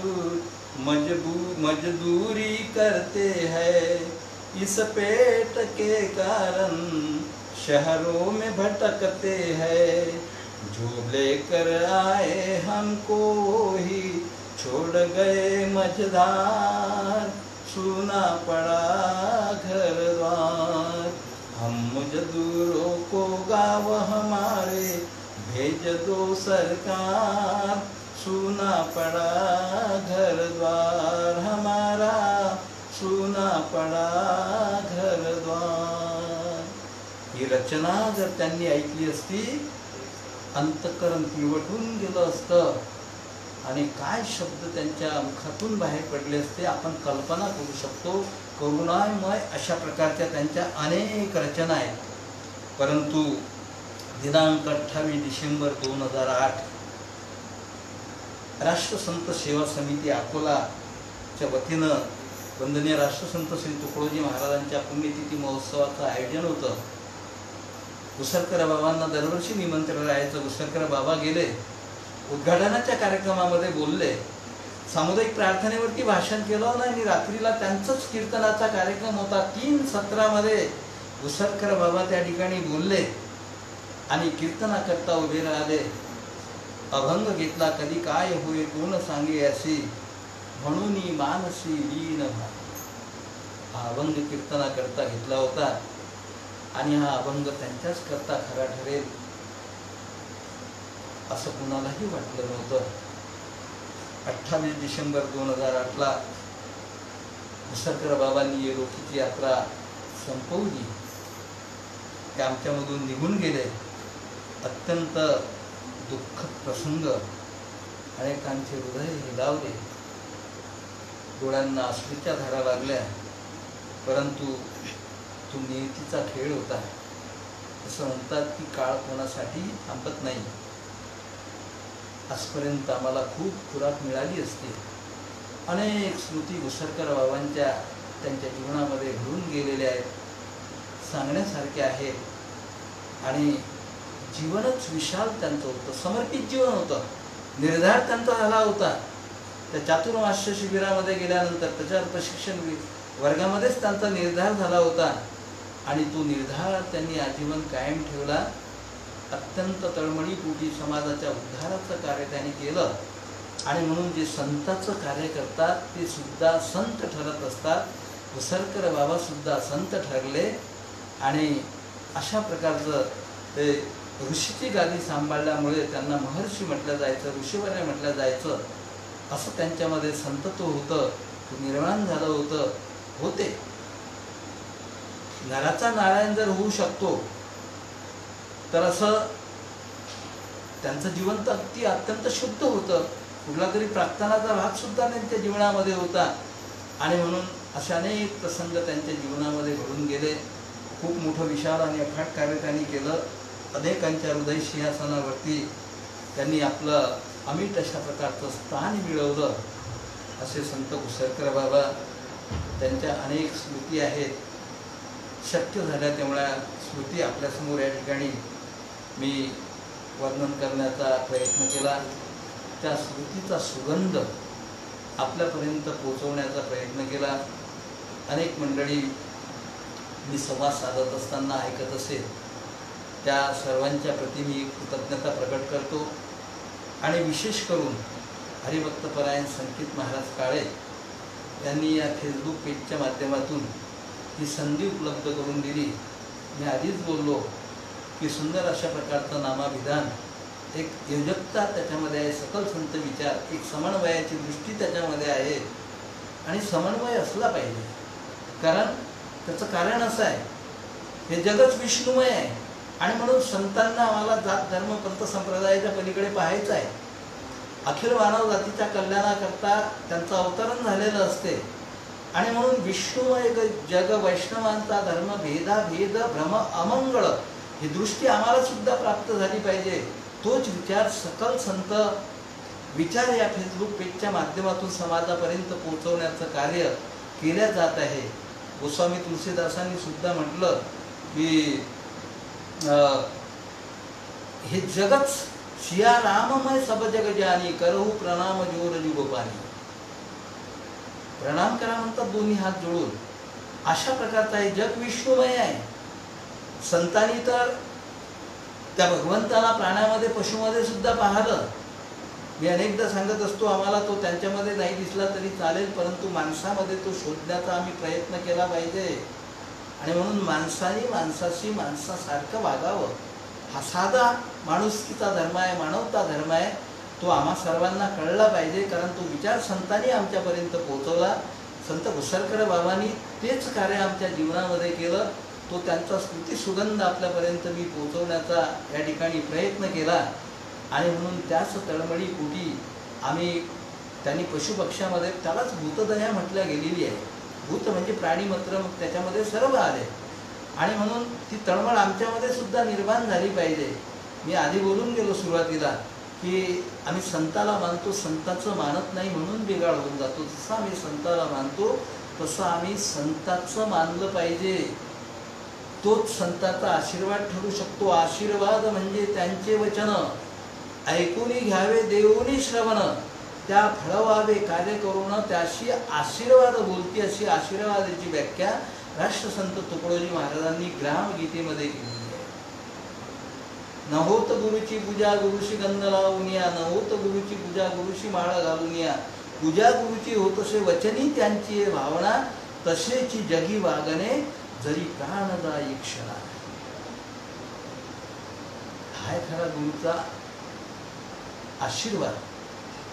A: मजदूरी करते हैं, इस पेट के कारण शहरों में भटकते हैं. जो लेकर आए हमको ही छोड़ गए मझधार, सूना पड़ा घर द्वार. हम मजदूरों को गाँव हमारे भेज दो सरकार, सूना पड़ा घर द्वार हमारा, सूना पड़ा घर द्वार. ही रचना जर त्यांनी ऐकली असती, अंतःकरण पिळवटून गेलं असतं आणि काय शब्द त्यांच्या मुखातून बाहेर पडले असते आपण कल्पना करू शकतो. करुणामय अशा प्रकारच्या त्यांच्या अनेक रचना आहेत. परंतु दिनांक 28 डिसेंबर 2008 राष्ट्रसंत सेवा समिती अकोलाच्या वतीनं वंदनीय राष्ट्रसंत श्री तुकडोजी महाराजांच्या पुण्यतिथी महोत्सवाचं आयोजन होतं. घुसरकर बाबांना दरवर्षी निमंत्रण राहायचं. घुसरकर बाबा गेले, उद्घाटनाच्या कार्यक्रमामध्ये बोलले, सामुदायिक प्रार्थनेवरती भाषण केलं आणि रात्रीला त्यांचाच कीर्तनाचा कार्यक्रम होता. 3 सत्रामध्ये घुसरकर बाबा त्या ठिकाणी बोलले आणि कीर्तनाकरता उभे राहिले. अभंग घेतला, कधी काय होय कोण सांगे असे, म्हणून मानसी लीन व्हा. हा अभंग कीर्तनाकरता घेतला होता आणि हा अभंग त्यांच्याच करता खरा ठरेल असं कुणालाही वाटलं नव्हतं. 28 डिसेंबर 2008ला घुसरकर बाबांनी ये रोखीची यात्रा संपवली. ते आमच्यामधून निघून गेले. अत्यंत दुःखद प्रसंग. अनेकांचे हृदय हेलावले, डोळ्यांना अश्रूच्या धारा लागल्या. परंतु तो नियतीचा खेळ होता. असं म्हणतात की काळ कोणासाठी थांबत नाही. आजपर्यंत आम्हाला खूप खुराक मिळाली असते. अनेक स्मृती घुसरकर बाबांच्या त्यांच्या जीवनामध्ये घडून गेलेल्या आहेत, सांगण्यासारख्या आहेत. आणि जीवनच विशाल त्यांचं होतं, समर्पित जीवन होतं. निर्धार त्यांचा झाला होता. त्या चातुर्मास शिबिरामध्ये गेल्यानंतर त्याच्यावर प्रशिक्षण वर्गामध्येच त्यांचा निर्धार झाला होता आणि तो निर्धार त्यांनी आजीवन कायम ठेवला. अत्यंत तळमळीपोटी समाजाच्या उद्धाराचं कार्य त्यांनी केलं. आणि म्हणून जे संताचं कार्य करतात ते सुद्धा संत ठरत असतात. घुसरकर बाबा सुद्धा संत ठरले आणि अशा प्रकारचं ते ऋषीची गादी सांभाळल्यामुळे त्यांना महर्षी म्हटलं जायचं, ऋषीवर्य म्हटलं जायचं. असं त्यांच्यामध्ये संतत्व होतं, निर्माण झालं होतं. होते नराचा नारायण जर होऊ शकतो तर असं त्यांचं जीवन तर अगदी अत्यंत शुद्ध होतं. कुठला तरी प्रार्थनाचा भाग सुद्धा त्यांच्या जीवनामध्ये होता. आणि म्हणून अशा अनेक प्रसंग त्यांच्या जीवनामध्ये घडून गेले. खूप मोठं विशाल आणि अफाट कार्य त्यांनी केलं. अनेकांच्या हृदय सिंहासनावरती त्यांनी आपलं अमिट अशा प्रकारचं स्थान मिळवलं. असे संत घुसरकर बाबा, त्यांच्या अनेक स्मृती आहेत. शक्य झाल्या तेवढ्या स्मृती आपल्यासमोर या ठिकाणी मी वर्णन करण्याचा प्रयत्न केला. त्या स्मृतीचा सुगंध आपल्यापर्यंत पोहोचवण्याचा प्रयत्न केला. अनेक मंडळी मी संवाद साधत असताना ऐकत असेल, त्या सर्वांच्या प्रती मी कृतज्ञता प्रकट करतो. आणि विशेष करून हरिभक्तपरायण संकेत महाराज काळे यांनी या फेसबुक पेजच्या माध्यमातून ही संधी उपलब्ध करून दिली. मी आधीच बोललो की सुंदर अशा प्रकारचं नामाभिधान, एक योजकता त्याच्यामध्ये आहे, सकल संत विचार, एक समन्वयाची दृष्टी त्याच्यामध्ये आहे आणि समन्वय असला पाहिजे. कारण त्याचं कारण असं आहे, हे जगच विष्णुमय आहे आणि म्हणून संतांना आम्हाला जात धर्म पंथ संप्रदायाच्या पलीकडे पाहायचं आहे. अखिल मानव जातीच्या कल्याणाकरता त्यांचं अवतरण झालेलं असते आणि म्हणून विष्णुमय जग, वैष्णवांचा धर्म, भेदाभेद, भ्रम, अमंगळ ही दृष्टी आम्हाला सुद्धा प्राप्त झाली पाहिजे. तोच विचार सकल संत विचार या फेसबुक पेजच्या माध्यमातून समाजापर्यंत पोहोचवण्याचं कार्य केल्या जात आहे. गोस्वामी तुलसीदासांनी सुद्धा म्हटलं की हे जगच सिया राममय सब जग जानी, करहु प्रणाम जोर जुग पाणी. प्रणाम करा म्हणतात दोन्ही हात जोडून. अशा प्रकारचा हे जग विष्णुमय आहे. संतांनी तर त्या भगवंताला प्राण्यामध्ये, पशुमध्ये सुद्धा पाहिलं. मी अनेकदा सांगत असतो, आम्हाला तो त्यांच्यामध्ये नाही दिसला तरी चालेल, परंतु माणसामध्ये तो शोधण्याचा आम्ही प्रयत्न केला पाहिजे. आणि म्हणून माणसाने माणसाशी माणसासारखं वागावं. हा साधा माणुसकीचा धर्म आहे, मानवता धर्म आहे. तो आम्हा सर्वांना कळला पाहिजे. कारण तो विचार संतांनी आमच्यापर्यंत पोहोचवला. संत घुसरकर बाबांनी तेच कार्य आमच्या जीवनामध्ये केलं. तो त्यांचा स्मृती सुगंध आपल्यापर्यंत मी पोहोचवण्याचा या ठिकाणी प्रयत्न केला. आणि म्हणून त्याच तळमळी पोटी आम्ही त्यांनी पशुपक्ष्यामध्ये त्यालाच भूतदया म्हटल्या गेलेली आहे. भूत म्हणजे प्राणी, मात्र मग त्याच्यामध्ये सर्व आले. आणि म्हणून ती तळमळ आमच्यामध्ये सुद्धा निर्माण झाली पाहिजे. मी आधी बोलून गेलो सुरुवातीला की आम्ही संताला मानतो, संताचं मानत नाही म्हणून बिघाड होऊन जातो. जसं आम्ही संताला मानतो तसं आम्ही संताचं मानलं पाहिजे. तोच संताचा आशीर्वाद ठरू शकतो. आशीर्वाद म्हणजे त्यांचे वचन ऐकून घ्यावे, देऊनी श्रवण, त्या फळवावे कार्य करून त्याशी आशीर्वाद बोलती, अशी आशीर्वादाची व्याख्या राष्ट्रसंत तुकडोजी महाराजांनी ग्रामगीतेमध्ये केली आहे. न होत गुरुची पूजा गुरुशी गंध लावून या, न होत गुरुची पूजा गुरुशी माळ घालून या, पूजा गुरुची होतसे वचनी त्यांची भावना, तसेची जगी वागणे जरी प्राणदायी क्षणा. हाय खरा गुरुचा आशीर्वाद.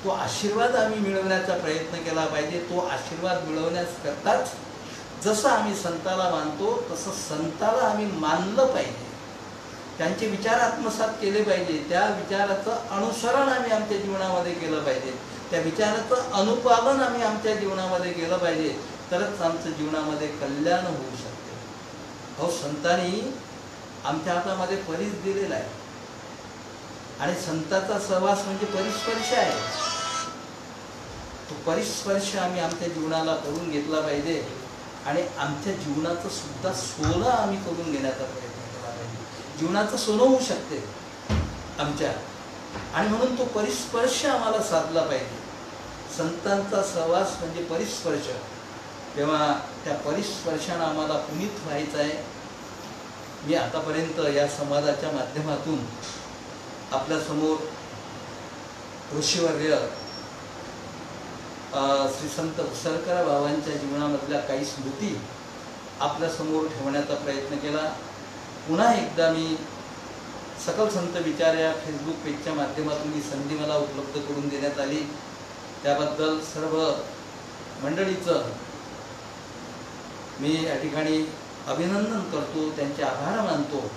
A: तो आशीर्वाद आम्ही मिळवण्याचा प्रयत्न केला पाहिजे. तो आशीर्वाद मिळवण्याकरताच जसं आम्ही संताला मानतो तसं संताला आम्ही मानलं पाहिजे. त्यांचे विचार आत्मसात केले पाहिजे. त्या विचाराचं अनुसरण आम्ही आमच्या जीवनामध्ये केलं पाहिजे. त्या विचाराचं अनुपालन आम्ही आमच्या जीवनामध्ये केलं पाहिजे. तरच आमच्या जीवनामध्ये कल्याण होऊ शकते. अहो, संतांनी आमच्या हातामध्ये परीस दिलेला आहे आणि संतांचा सहवास म्हणजे परिस्पर्श आहे. तो परिस्पर्श आम्ही आमच्या जीवनाला करून घेतला पाहिजे आणि आमच्या जीवनाचं सुद्धा सोनं आम्ही करून घेण्याचा प्रयत्न केला पाहिजे. जीवनाचं सोनं होऊ शकते आमच्या, आणि म्हणून तो परिस्पर्श आम्हाला साधला पाहिजे. संतांचा सहवास म्हणजे परिस्पर्श. तेव्हा त्या परिस्पर्शानं आम्हाला पुनीत व्हायचं आहे. मी आतापर्यंत या संवादाच्या माध्यमातून आपल्यासमोर ऋषीवर्य श्री संत घुसरकर बाबांच्या जीवनामधल्या काही स्मृती आपल्यासमोर ठेवण्याचा प्रयत्न केला. पुन्हा एकदा मी सकल संत विचार या फेसबुक पेजच्या माध्यमातून ही संधी मला उपलब्ध करून देण्यात आली. त्याबद्दल सर्व मंडळीचं मी या ठिकाणी अभिनंदन करतो, त्यांचे आभार मानतो.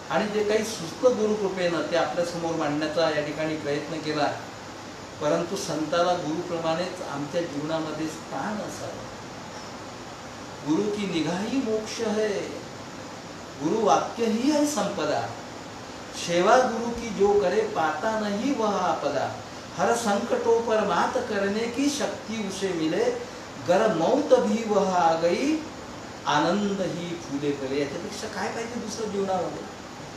A: आणि जे काही सुचलं गुरुकृपेनं ते आपल्यासमोर मांडण्याचा या ठिकाणी प्रयत्न केला. परंतु संताला गुरुप्रमाणेच आमच्या जीवनामध्ये स्थान असावं. गुरु की निगाही मोक्ष है, गुरु वाक्य ही है संपदा, सेवा गुरु की जो करे पाता नहीं वह आपदा, हर संकटों पर मात करने की शक्ति उसे मिले, गर मौत भी वह आ गई आनंद ही फुले फुले. याच्यापेक्षा काय पाहिजे दुसरं जीवनामध्ये?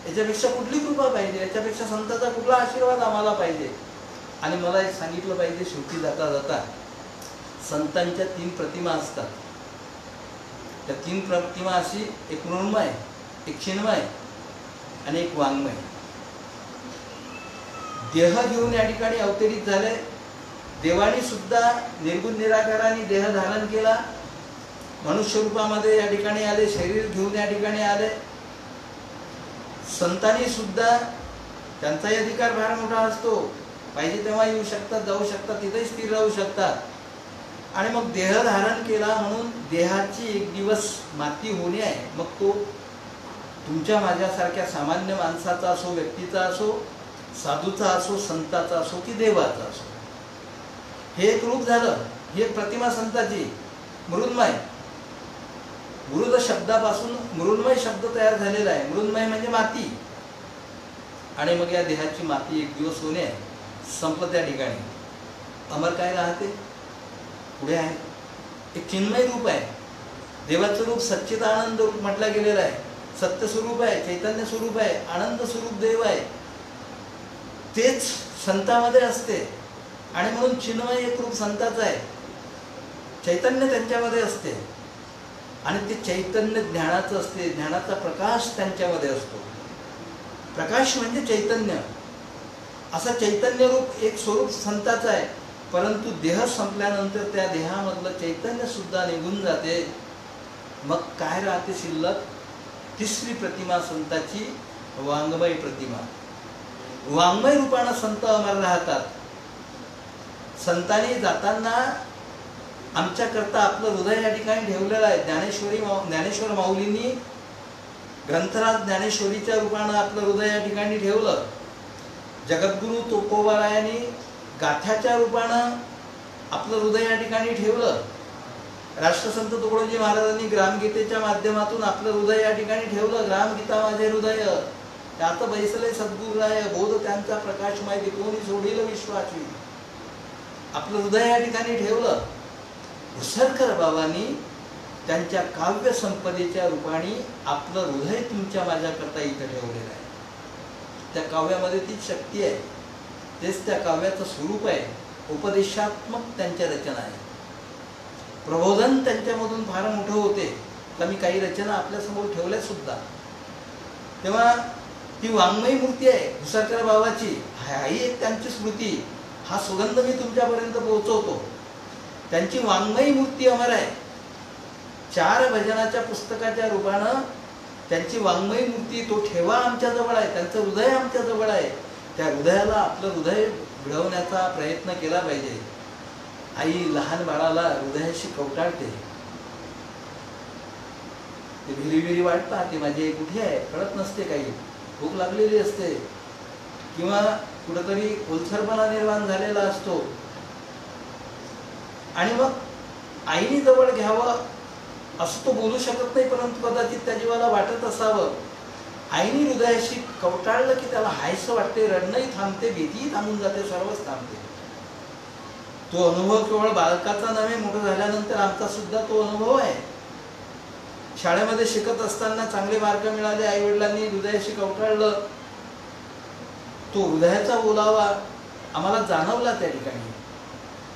A: याच्यापेक्षा कुठली कृपा पाहिजे? याच्यापेक्षा संतांचा कुठला आशीर्वाद आम्हाला पाहिजे? आणि मला एक सांगितलं पाहिजे शेवटी जाता जाता, संतांच्या 3 प्रतिमा असतात. त्या 3 प्रतिमा अशी, एक मृण्मय, एक चिन्मय आणि एक वाङ्मय. देह घेऊन या ठिकाणी अवतरित झाले. देवानी सुद्धा निर्गुण निराकाराने देह धारण केला मनुष्य रूपामध्ये या ठिकाणी आले, शरीर घेऊन या ठिकाणी आले. संतांनी सुद्धा त्यांचाही अधिकार फार मोठा असतो. पाहिजे तेव्हा येऊ शकतात, जाऊ शकतात, तिथेही स्थिर राहू शकतात. आणि मग देह धारण केला म्हणून देहाची एक दिवस माती होणे आहे. मग तो तुमच्या माझ्यासारख्या सामान्य माणसाचा असो, व्यक्तीचा असो, साधूचा असो, संताचा असो की देवाचा असो. हे एक रूप झालं. ही एक प्रतिमा संताची मृण्मय. मृद शब्दापासून मृण्मय शब्द तयार झालेला आहे. मृण्मय म्हणजे माती. आणि मग या देहाची माती एक दिवस होणे आहे. संपलं त्या ठिकाणी. अमर काय राहते पुढे आहे. एक चिन्मय रूप आहे. देवाचं रूप सच्चिदानंद रूप म्हटलं गेलेलं आहे. सत्य स्वरूप आहे, चैतन्य स्वरूप आहे, आनंद स्वरूप देव आहे. तेच संतामध्ये असते. आणि म्हणून चिन्मय एक रूप संताचं आहे. चैतन्य त्यांच्यामध्ये असते. आणि ते चैतन्य ज्ञानाचं असते. ज्ञानाचा प्रकाश त्यांच्यामध्ये असतो. प्रकाश म्हणजे चैतन्य. असं चैतन्य रूप एक स्वरूप संताचं आहे. परंतु देह संपल्यानंतर त्या देहामधलं चैतन्य सुद्धा निघून जाते. मग काय राहते शिल्लक? तिसरी प्रतिमा संताची वाङ्मय प्रतिमा. वाङ्मय रूपानं संत अमर राहतात. संतांनी जाताना आमच्याकरता आपलं हृदय या ठिकाणी ठेवलेलं आहे. ज्ञानेश्वर माऊलींनी ग्रंथराज ज्ञानेश्वरीच्या रूपानं आपलं हृदय या ठिकाणी ठेवलं. जगद्गुरु तुकोबारायांनी गाथ्याच्या रूपानं आपलं हृदय या ठिकाणी ठेवलं. राष्ट्रसंत तुकडोजी महाराजांनी ग्रामगीतेच्या माध्यमातून आपलं हृदय या ठिकाणी ठेवलं. ग्रामगीता माझे हृदय त्यात बैसले सद्गुरुराय, बोध त्यांचा प्रकाशमय कोणी सोडील विश्वाची. आपलं हृदय या ठिकाणी ठेवलं. घुसरकर बाबांनी त्यांच्या काव्य संपदेच्या रूपाने आपलं हृदय तुमच्या माझ्याकरता इथं ठेवलेलं आहे. त्या काव्यामध्ये तीच शक्ती आहे. तेच त्या काव्याचं स्वरूप आहे. उपदेशात्मक त्यांच्या रचना आहे. प्रबोधन त्यांच्यामधून फार मोठं होते. तर मी काही रचना आपल्यासमोर ठेवल्या सुद्धा. तेव्हा ती वाङ्मयी मूर्ती आहे घुसरकर बाबाची. हाही एक त्यांची स्मृती. हा सुगंध मी तुमच्यापर्यंत पोहोचवतो. त्यांची वाङ्मयी मूर्ती अमर आहे. 4 भजनाच्या पुस्तकाच्या रूपानं त्यांची वाङ्मयी मूर्ती तो ठेवा आमच्या जवळ आहे. त्यांचं हृदय आमच्या जवळ आहे. त्या हृदयाला आपलं हृदय भिडवण्याचा प्रयत्न केला पाहिजे. आई लहान बाळाला हृदयाशी कवटाळते. ते भिरी वाट पाहते. माझी आई कुठे आहे कळत नसते. काही भूक लागलेली असते किंवा कुठंतरी ओलसरपणा निर्माण झालेला असतो. आणि मग आईने जवळ घ्यावं असं तो बोलू शकत नाही. परंतु कदाचित त्या जीवाला वाटत असावं. आईने हृदयाशी कवटाळलं की त्याला हायसं वाटते. रडणंही थांबते, भीतीही थांबून जाते, सर्वच थांबते. तो अनुभव केवळ बालकाचा नव्हे, मोठं झाल्यानंतर आमचा सुद्धा तो अनुभव आहे. शाळेमध्ये शिकत असताना चांगले मार्क मिळाले, आई वडिलांनी हृदयाशी कवटाळलं. तो हृदयाचा बोलावा आम्हाला जाणवला त्या ठिकाणी.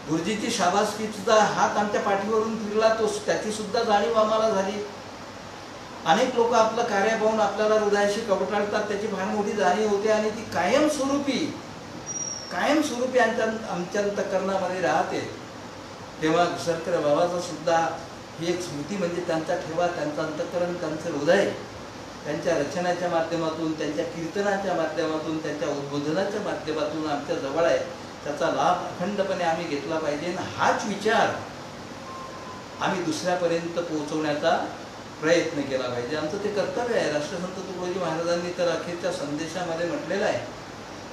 A: गुरुजीची शाबासकीचा हात आमच्या पाठीवरून फिरला, तो त्याची सुद्धा जाणीव आम्हाला झाली. अनेक लोक आपलं कार्य पाहून आपल्याला हृदयाशी कवटाळतात, त्याची फार मोठी जाणीव होते. आणि ती कायमस्वरूपी आमच्या अंतःकरणामध्ये राहते. तेव्हा घुसरकर बाबाचा सुद्धा ही एक स्मृती म्हणजे त्यांचा ठेवा, त्यांचं अंतःकरण, त्यांचं हृदय त्यांच्या रचनाच्या माध्यमातून, त्यांच्या कीर्तनाच्या माध्यमातून, त्यांच्या उद्बोधनाच्या माध्यमातून आमच्या जवळ आहे. त्याचा लाभ अखंडपणे आम्ही घेतला पाहिजे. हाच विचार आम्ही दुसऱ्यापर्यंत पोहोचवण्याचा प्रयत्न केला पाहिजे. आमचं ते कर्तव्य आहे. राष्ट्रसंत तुकडोजी महाराजांनी तर अखेरच्या संदेशामध्ये म्हटलेलं आहे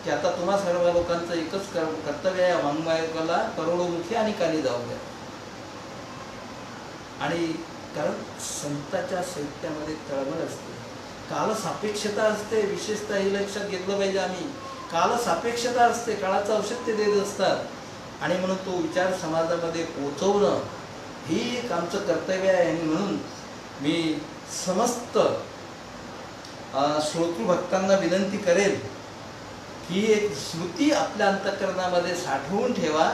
A: की आता तुम्हा सर्व लोकांचं एकच कर्तव्य आहे. वाङ्मयाला करोडोमुखी आणि कानी जाऊ द्या. आणि कारण संतांच्या साहित्यामध्ये तळमळ असते, काल सापेक्षता असते. विशेषतः हे लक्षात घेतलं पाहिजे आम्ही. काल सापेक्षता असते, काळाचं औषध ते देत असतात. आणि म्हणून तो विचार समाजामध्ये पोहोचवणं ही एक आमचं कर्तव्य आहे. आणि म्हणून मी समस्त श्रोतृभक्तांना विनंती करेल की एक स्मृती आपल्या अंतःकरणामध्ये साठवून ठेवा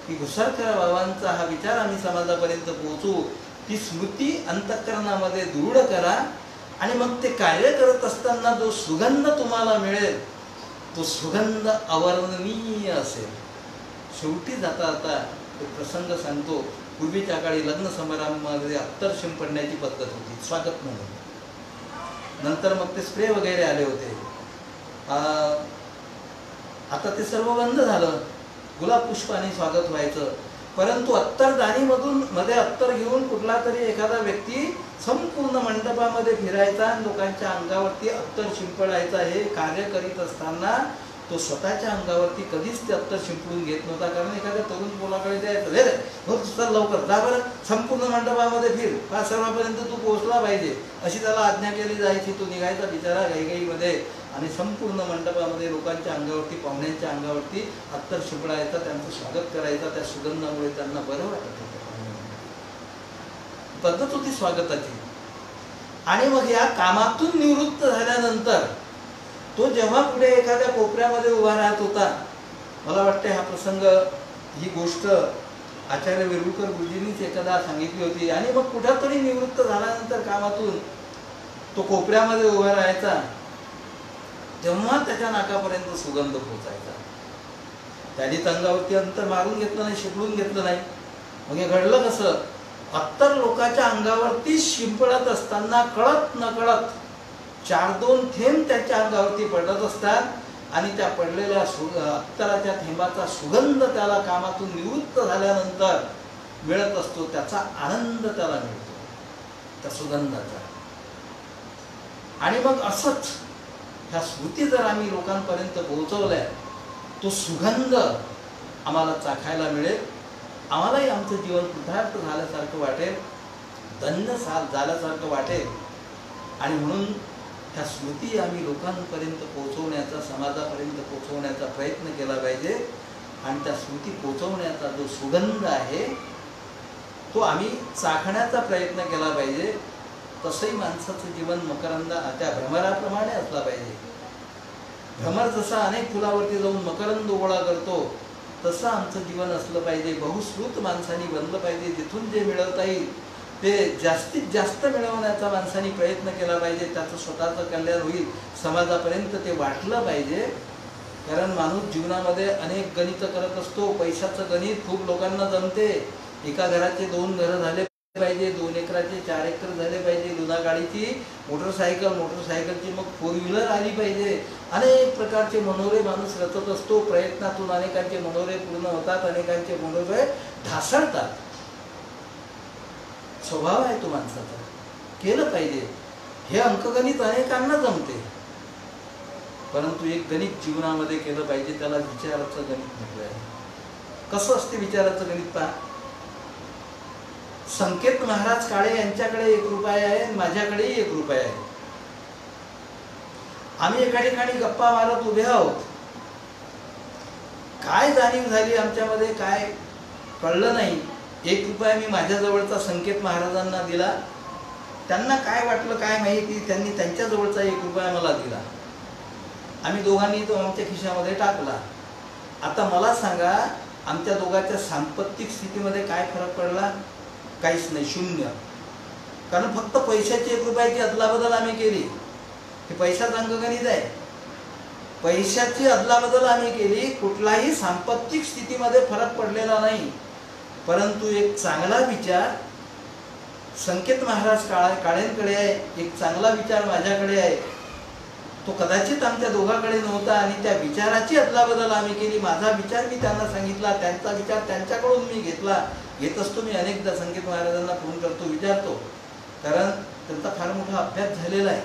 A: की घुसरकर बाबांचा हा विचार आम्ही समाजापर्यंत पोहोचवू. ती स्मृती अंतःकरणामध्ये दृढ करा. आणि मग ते कार्य करत असताना जो सुगंध तुम्हाला मिळेल तो सुगंध अवर्णनीय असेल. शेवटी जाता जाता एक प्रसंग सांगतो. पूर्वीच्या काळी लग्न समारंभामध्ये अत्तर शिंपडण्याची पद्धत होती स्वागत म्हणून. नंतर मग ते स्प्रे वगैरे आले होते. आता ते सर्व बंद झालं. गुलाब पुष्पाने स्वागत व्हायचं. परंतु अत्तरदानीमधून मध्ये अत्तर घेऊन कुठला तरी एखादा व्यक्ती संपूर्ण मंडपामध्ये फिरायचा आणि लोकांच्या अंगावरती अत्तर शिंपडायचा. हे कार्य करीत असताना तो स्वतःच्या अंगावरती कधीच ते अत्तर शिंपडून घेत नव्हता. कारण एखाद्या तरुण मुलाकडे द्यायचं, रे हो चल लवकर जा बरं, संपूर्ण मंडपामध्ये फिर, 5 तू पोहोचला पाहिजे, अशी त्याला आज्ञा केली जायची. तो निघायचा बिचारा घाईघाईमध्ये आणि संपूर्ण मंडपामध्ये लोकांच्या अंगावरती, पाहुण्यांच्या अंगावरती अत्तर शिंपडायचा, त्यांचं स्वागत करायचा. त्या सुगंधामुळे त्यांना बरं वाटत होतं. पद्धत होती स्वागताची. आणि मग या कामातून निवृत्त झाल्यानंतर तो जेव्हा पुढे एखाद्या कोपऱ्यामध्ये उभा राहत होता, मला वाटते हा प्रसंग, ही गोष्ट आचार्य वेरुळकर गुरुजींनीच एकदा सांगितली होती. आणि मग कुठेतरी निवृत्त झाल्यानंतर कामातून तो कोपऱ्यामध्ये उभा राहायचा, तेव्हा त्याच्या नाकापर्यंत सुगंध पोचायचा. त्याने अंगावरती अंतर मारून घेतलं नाही, शिंपडून घेतलं नाही. मग हे घडलं कसं? अत्तर लोकांच्या अंगावरती शिंपडत असताना कळत नकळत 4-2 थेंब त्याच्या अंगावरती पडत असतात आणि त्या पडलेल्या अत्तराच्या थेंबाचा सुगंध त्याला कामातून निवृत्त झाल्यानंतर मिळत असतो. त्याचा आनंद त्याला मिळतो त्या सुगंधाचा. आणि मग असंच ह्या स्मृती जर आम्ही लोकांपर्यंत पोहोचवल्या, तो सुगंध आम्हाला चाखायला मिळेल. आम्हालाही आमचं जीवन कृतार्थ झाल्यासारखं वाटेल, धन्य झाल्यासारखं वाटेल. आणि म्हणून ह्या स्मृती आम्ही लोकांपर्यंत पोहोचवण्याचा, समाजापर्यंत पोहोचवण्याचा प्रयत्न केला पाहिजे. आणि त्या स्मृती पोहोचवण्याचा जो सुगंध आहे तो आम्ही चाखण्याचा प्रयत्न केला पाहिजे. तसंही माणसाचं जीवन मकरंद त्या भ्रमराप्रमाणे असला पाहिजे. भ्रमर जसा अनेक फुलावरती जाऊन मकरंद गोळा करतो, तसं आमचं जीवन असलं पाहिजे. बहुश्रुत माणसांनी बनलं पाहिजे. जिथून जे मिळवता येईल ते जास्तीत जास्त मिळवण्याचा माणसांनी प्रयत्न केला पाहिजे. त्याचं स्वतःचं कल्याण होईल, समाजापर्यंत ते वाटलं पाहिजे. कारण माणूस जीवनामध्ये अनेक गणित करत असतो. पैशाचं गणित खूप लोकांना जमते. एका घराचे 2 घरं झाले पाहिजे, 2 एकराचे 4 एकर झाले पाहिजे, जुना गाडीची मोटरसायकलची मग 4 व्हीलर आली पाहिजे. अनेक प्रकारचे मनोरे माणूस रचत असतो. प्रयत्नातून अनेकांचे मनोरे पूर्ण होतात, अनेकांचे मनोरे ढासळतात. स्वभाव आहे तो माणसाचा. केलं पाहिजे. हे अंकगणित अनेकांना जमते, परंतु एक गणित जीवनामध्ये केलं पाहिजे. त्याला विचाराचं गणित म्हटलं आहे. कसं असते विचाराचं गणित पहा. संकेत महाराज काळे यांच्याकडे 1 रुपया आहे, माझ्याकडेही 1 रुपया आहे. आम्ही एका ठिकाणी गप्पा मारत उभे आहोत. काय जाणीव झाली आमच्यामध्ये काय कळलं नाही. 1 रुपया मी माझ्या जवळचा संकेत महाराजांना दिला. त्यांना काय वाटलं काय माहिती, त्यांनी त्यांच्या जवळचा 1 रुपया मला दिला. आम्ही दोघांनी तो आमच्या खिशामध्ये टाकला. आता मला सांगा, आमच्या दोघांच्या सांपत्तिक स्थितीमध्ये काय फरक पडला? काहीच नाही, 0. कारण फक्त पैशाची 1 रुपयाची अदलाबदल आम्ही केली. हे पैशाचं अंकगणित आहे. पैशाची अदलाबदल आम्ही केली. कुठलाही सांपत्तिक स्थितीमध्ये फरक पडलेला नाही. परंतु एक चांगला विचार संकेत महाराज काळेंकडे आहे, एक चांगला विचार माझ्याकडे आहे. तो कदाचित आमच्या दोघांकडे नव्हता आणि त्या विचाराची अदलाबदल आम्ही केली. माझा विचार मी त्यांना सांगितला, त्यांचा विचार त्यांच्याकडून मी घेतला. घेत असतो मी अनेकदा संकेत महाराजांना फोन करतो, विचारतो. कारण त्यांचा फार मोठा अभ्यास झालेला आहे.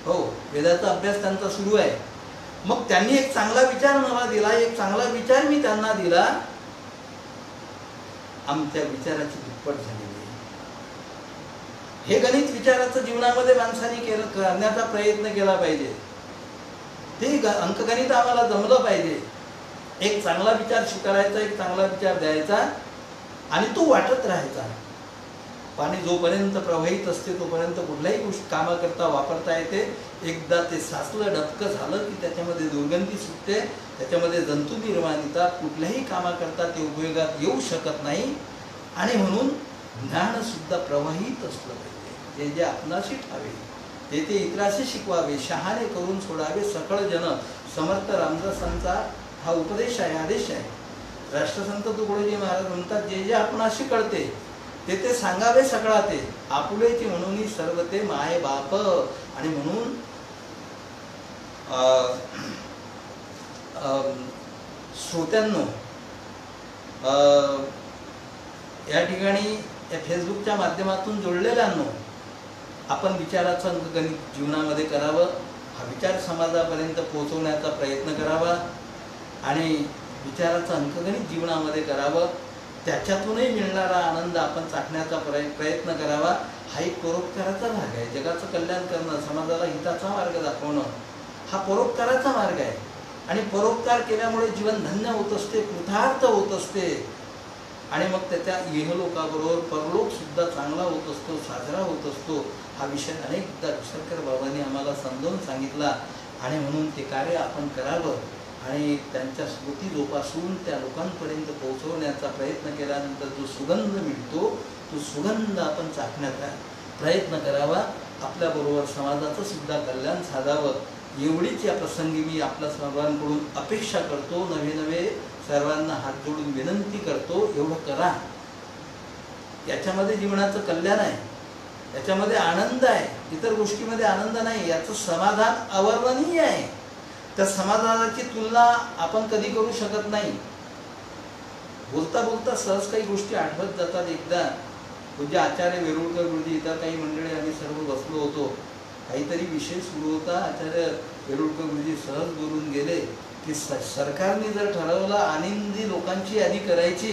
A: हो, वेदाचा अभ्यास त्यांचा सुरू आहे. मग त्यांनी एक चांगला विचार मला दिला, एक चांगला विचार मी त्यांना दिला. आमच्या विचाराची दुप्पट झालेली आहे. हे गणित विचाराचं जीवनामध्ये माणसाने करण्याचा प्रयत्न केला पाहिजे. ते अंकगणित आम्हाला जमलं पाहिजे. एक चांगला विचार स्वीकारायचा, एक चांगला विचार द्यायचा आणि तो वाटत राहायचा. पाणी जोपर्यंत प्रवाहित असते तोपर्यंत कुठल्याही गोष्ट कामाकरता वापरता येते. एकदा ते साचलं, डबकं झालं की त्याच्यामध्ये दुर्गंधी सुटते, त्याच्यामध्ये जंतू निर्माण होतात. कुठल्याही कामाकरता ते उपयोगात येऊ शकत नाही. आणि म्हणून ज्ञान सुद्धा प्रवाहित असलं पाहिजे. जे जे आपणाशी ठावे ते ते इतराशी शिकवावे. शहाणे करून सोडावे सकळ जन. समर्थ रामदासांचा हा उपदेश आहे, आदेश आहे. राष्ट्रसंत तुकडोजी महाराज म्हणतात, जे जे आपणाशी कळते ते ते सांगावे सगळा ते, आपुलेची म्हणून सर्व ते माय बाप. आणि म्हणून श्रोत्यांनो, या ठिकाणी या फेसबुकच्या माध्यमातून जोडलेल्यांनो, आपण विचाराचं अंकगणित जीवनामध्ये करावं, हा विचार समाजापर्यंत पोहोचवण्याचा प्रयत्न करावा आणि विचाराचं अंकगणित जीवनामध्ये करावं. त्याच्यातूनही मिळणारा आनंद आपण चाखण्याचा प्रयत्न करावा. हा एक परोपकाराचा भाग आहे. जगाचं कल्याण करणं, समाजाला हिताचा मार्ग दाखवणं, हा परोपकाराचा मार्ग आहे. आणि परोपकार केल्यामुळे जीवन धन्य होत असते, कृतार्थ होत असते. आणि मग त्याच्या इहलोकाबरोबर परलोक सुद्धा चांगला होत असतो, साजरा होत असतो. हा विषय अनेकदा शंकर बाबांनी आम्हाला समजावून सांगितला. आणि म्हणून ते कार्य आपण करावं आणि त्यांच्या स्मृती जोपासून त्या लोकांपर्यंत पोहोचवण्याचा प्रयत्न केल्यानंतर जो सुगंध मिळतो, तो सुगंध आपण चाखण्याचा प्रयत्न करावा. आपल्याबरोबर समाजाचं सुद्धा कल्याण साधावं, एवढीच या प्रसंगी मी आपल्या सर्वांकडून अपेक्षा करतो. नवे नवे सर्वांना हात जोडून विनंती करतो, एवढं करा. याच्यामध्ये जीवनाचं कल्याण आहे, याच्यामध्ये आनंद आहे. इतर गोष्टीमध्ये आनंद नाही. याचं समाधान अवर्णनीय आहे. त्या समाधानाची तुलना आपण कधी करू शकत नाही. बोलता बोलता सहज काही गोष्टी आठवत जातात. एकदा पूज्य आचार्य वेरुळकर गुरुजी, इतर काही मंडळी आम्ही सर्व बसलो होतो. काहीतरी विषय सुरू होता. आचार्य वेरुळकर गुरुजी सहज बोलून गेले की सरकारने जर ठरवलं आनंदी लोकांची यादी करायची,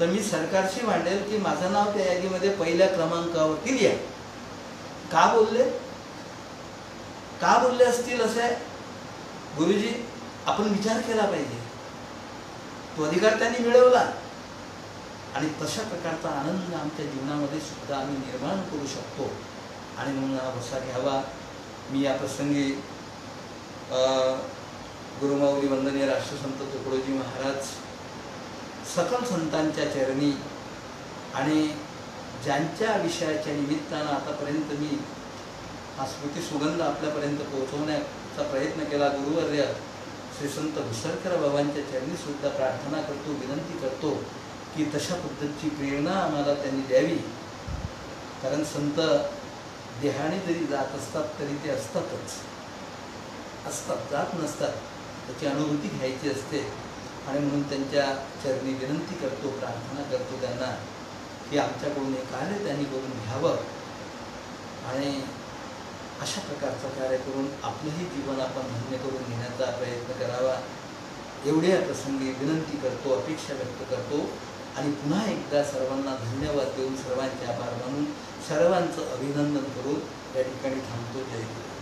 A: तर मी सरकारशी मांडेल की माझं नाव त्या यादीमध्ये पहिल्या क्रमांकावरती लिहा. का बोलले? का बोलले असतील असे? गुरुजी, आपण विचार केला पाहिजे. तो अधिकार त्यांनी मिळवला आणि तशा प्रकारचा आनंद आमच्या जीवनामध्ये सुद्धा आम्ही निर्माण करू शकतो. आणि म्हणून हा बसा घ्यावा. मी या प्रसंगी गुरुमाऊली वंदनीय राष्ट्रसंत तुकडोजी महाराज सकल संतांच्या चरणी आणि ज्यांच्या विषयाच्या निमित्तानं आतापर्यंत मी हा स्मृती सुगंध आपल्यापर्यंत पोहोचवण्याचा प्रयत्न केला, गुरुवर्य श्री संत घुसरकर बाबांच्या चरणी सुद्धा प्रार्थना करतो, विनंती करतो की तशा पद्धतीची प्रेरणा आम्हाला त्यांनी द्यावी. कारण संत देहाने जरी जात असतात तरी ते असतात, जात नसतात. त्याची अनुभूती घ्यायची असते. आणि म्हणून त्यांच्या चरणी विनंती करतो, प्रार्थना करतो त्यांना की आमच्याकडून हे कार्य त्यांनी करून घ्यावं आणि अशा प्रकारचं कार्य करून आपलंही जीवन आपण धन्य करून घेण्याचा प्रयत्न करावा. एवढ्या प्रसंगी विनंती करतो, अपेक्षा व्यक्त करतो आणि पुन्हा एकदा सर्वांना धन्यवाद देऊन, सर्वांचे आभार मानून, सर्वांचं अभिनंदन करून या ठिकाणी थांबतो. जय गुरु.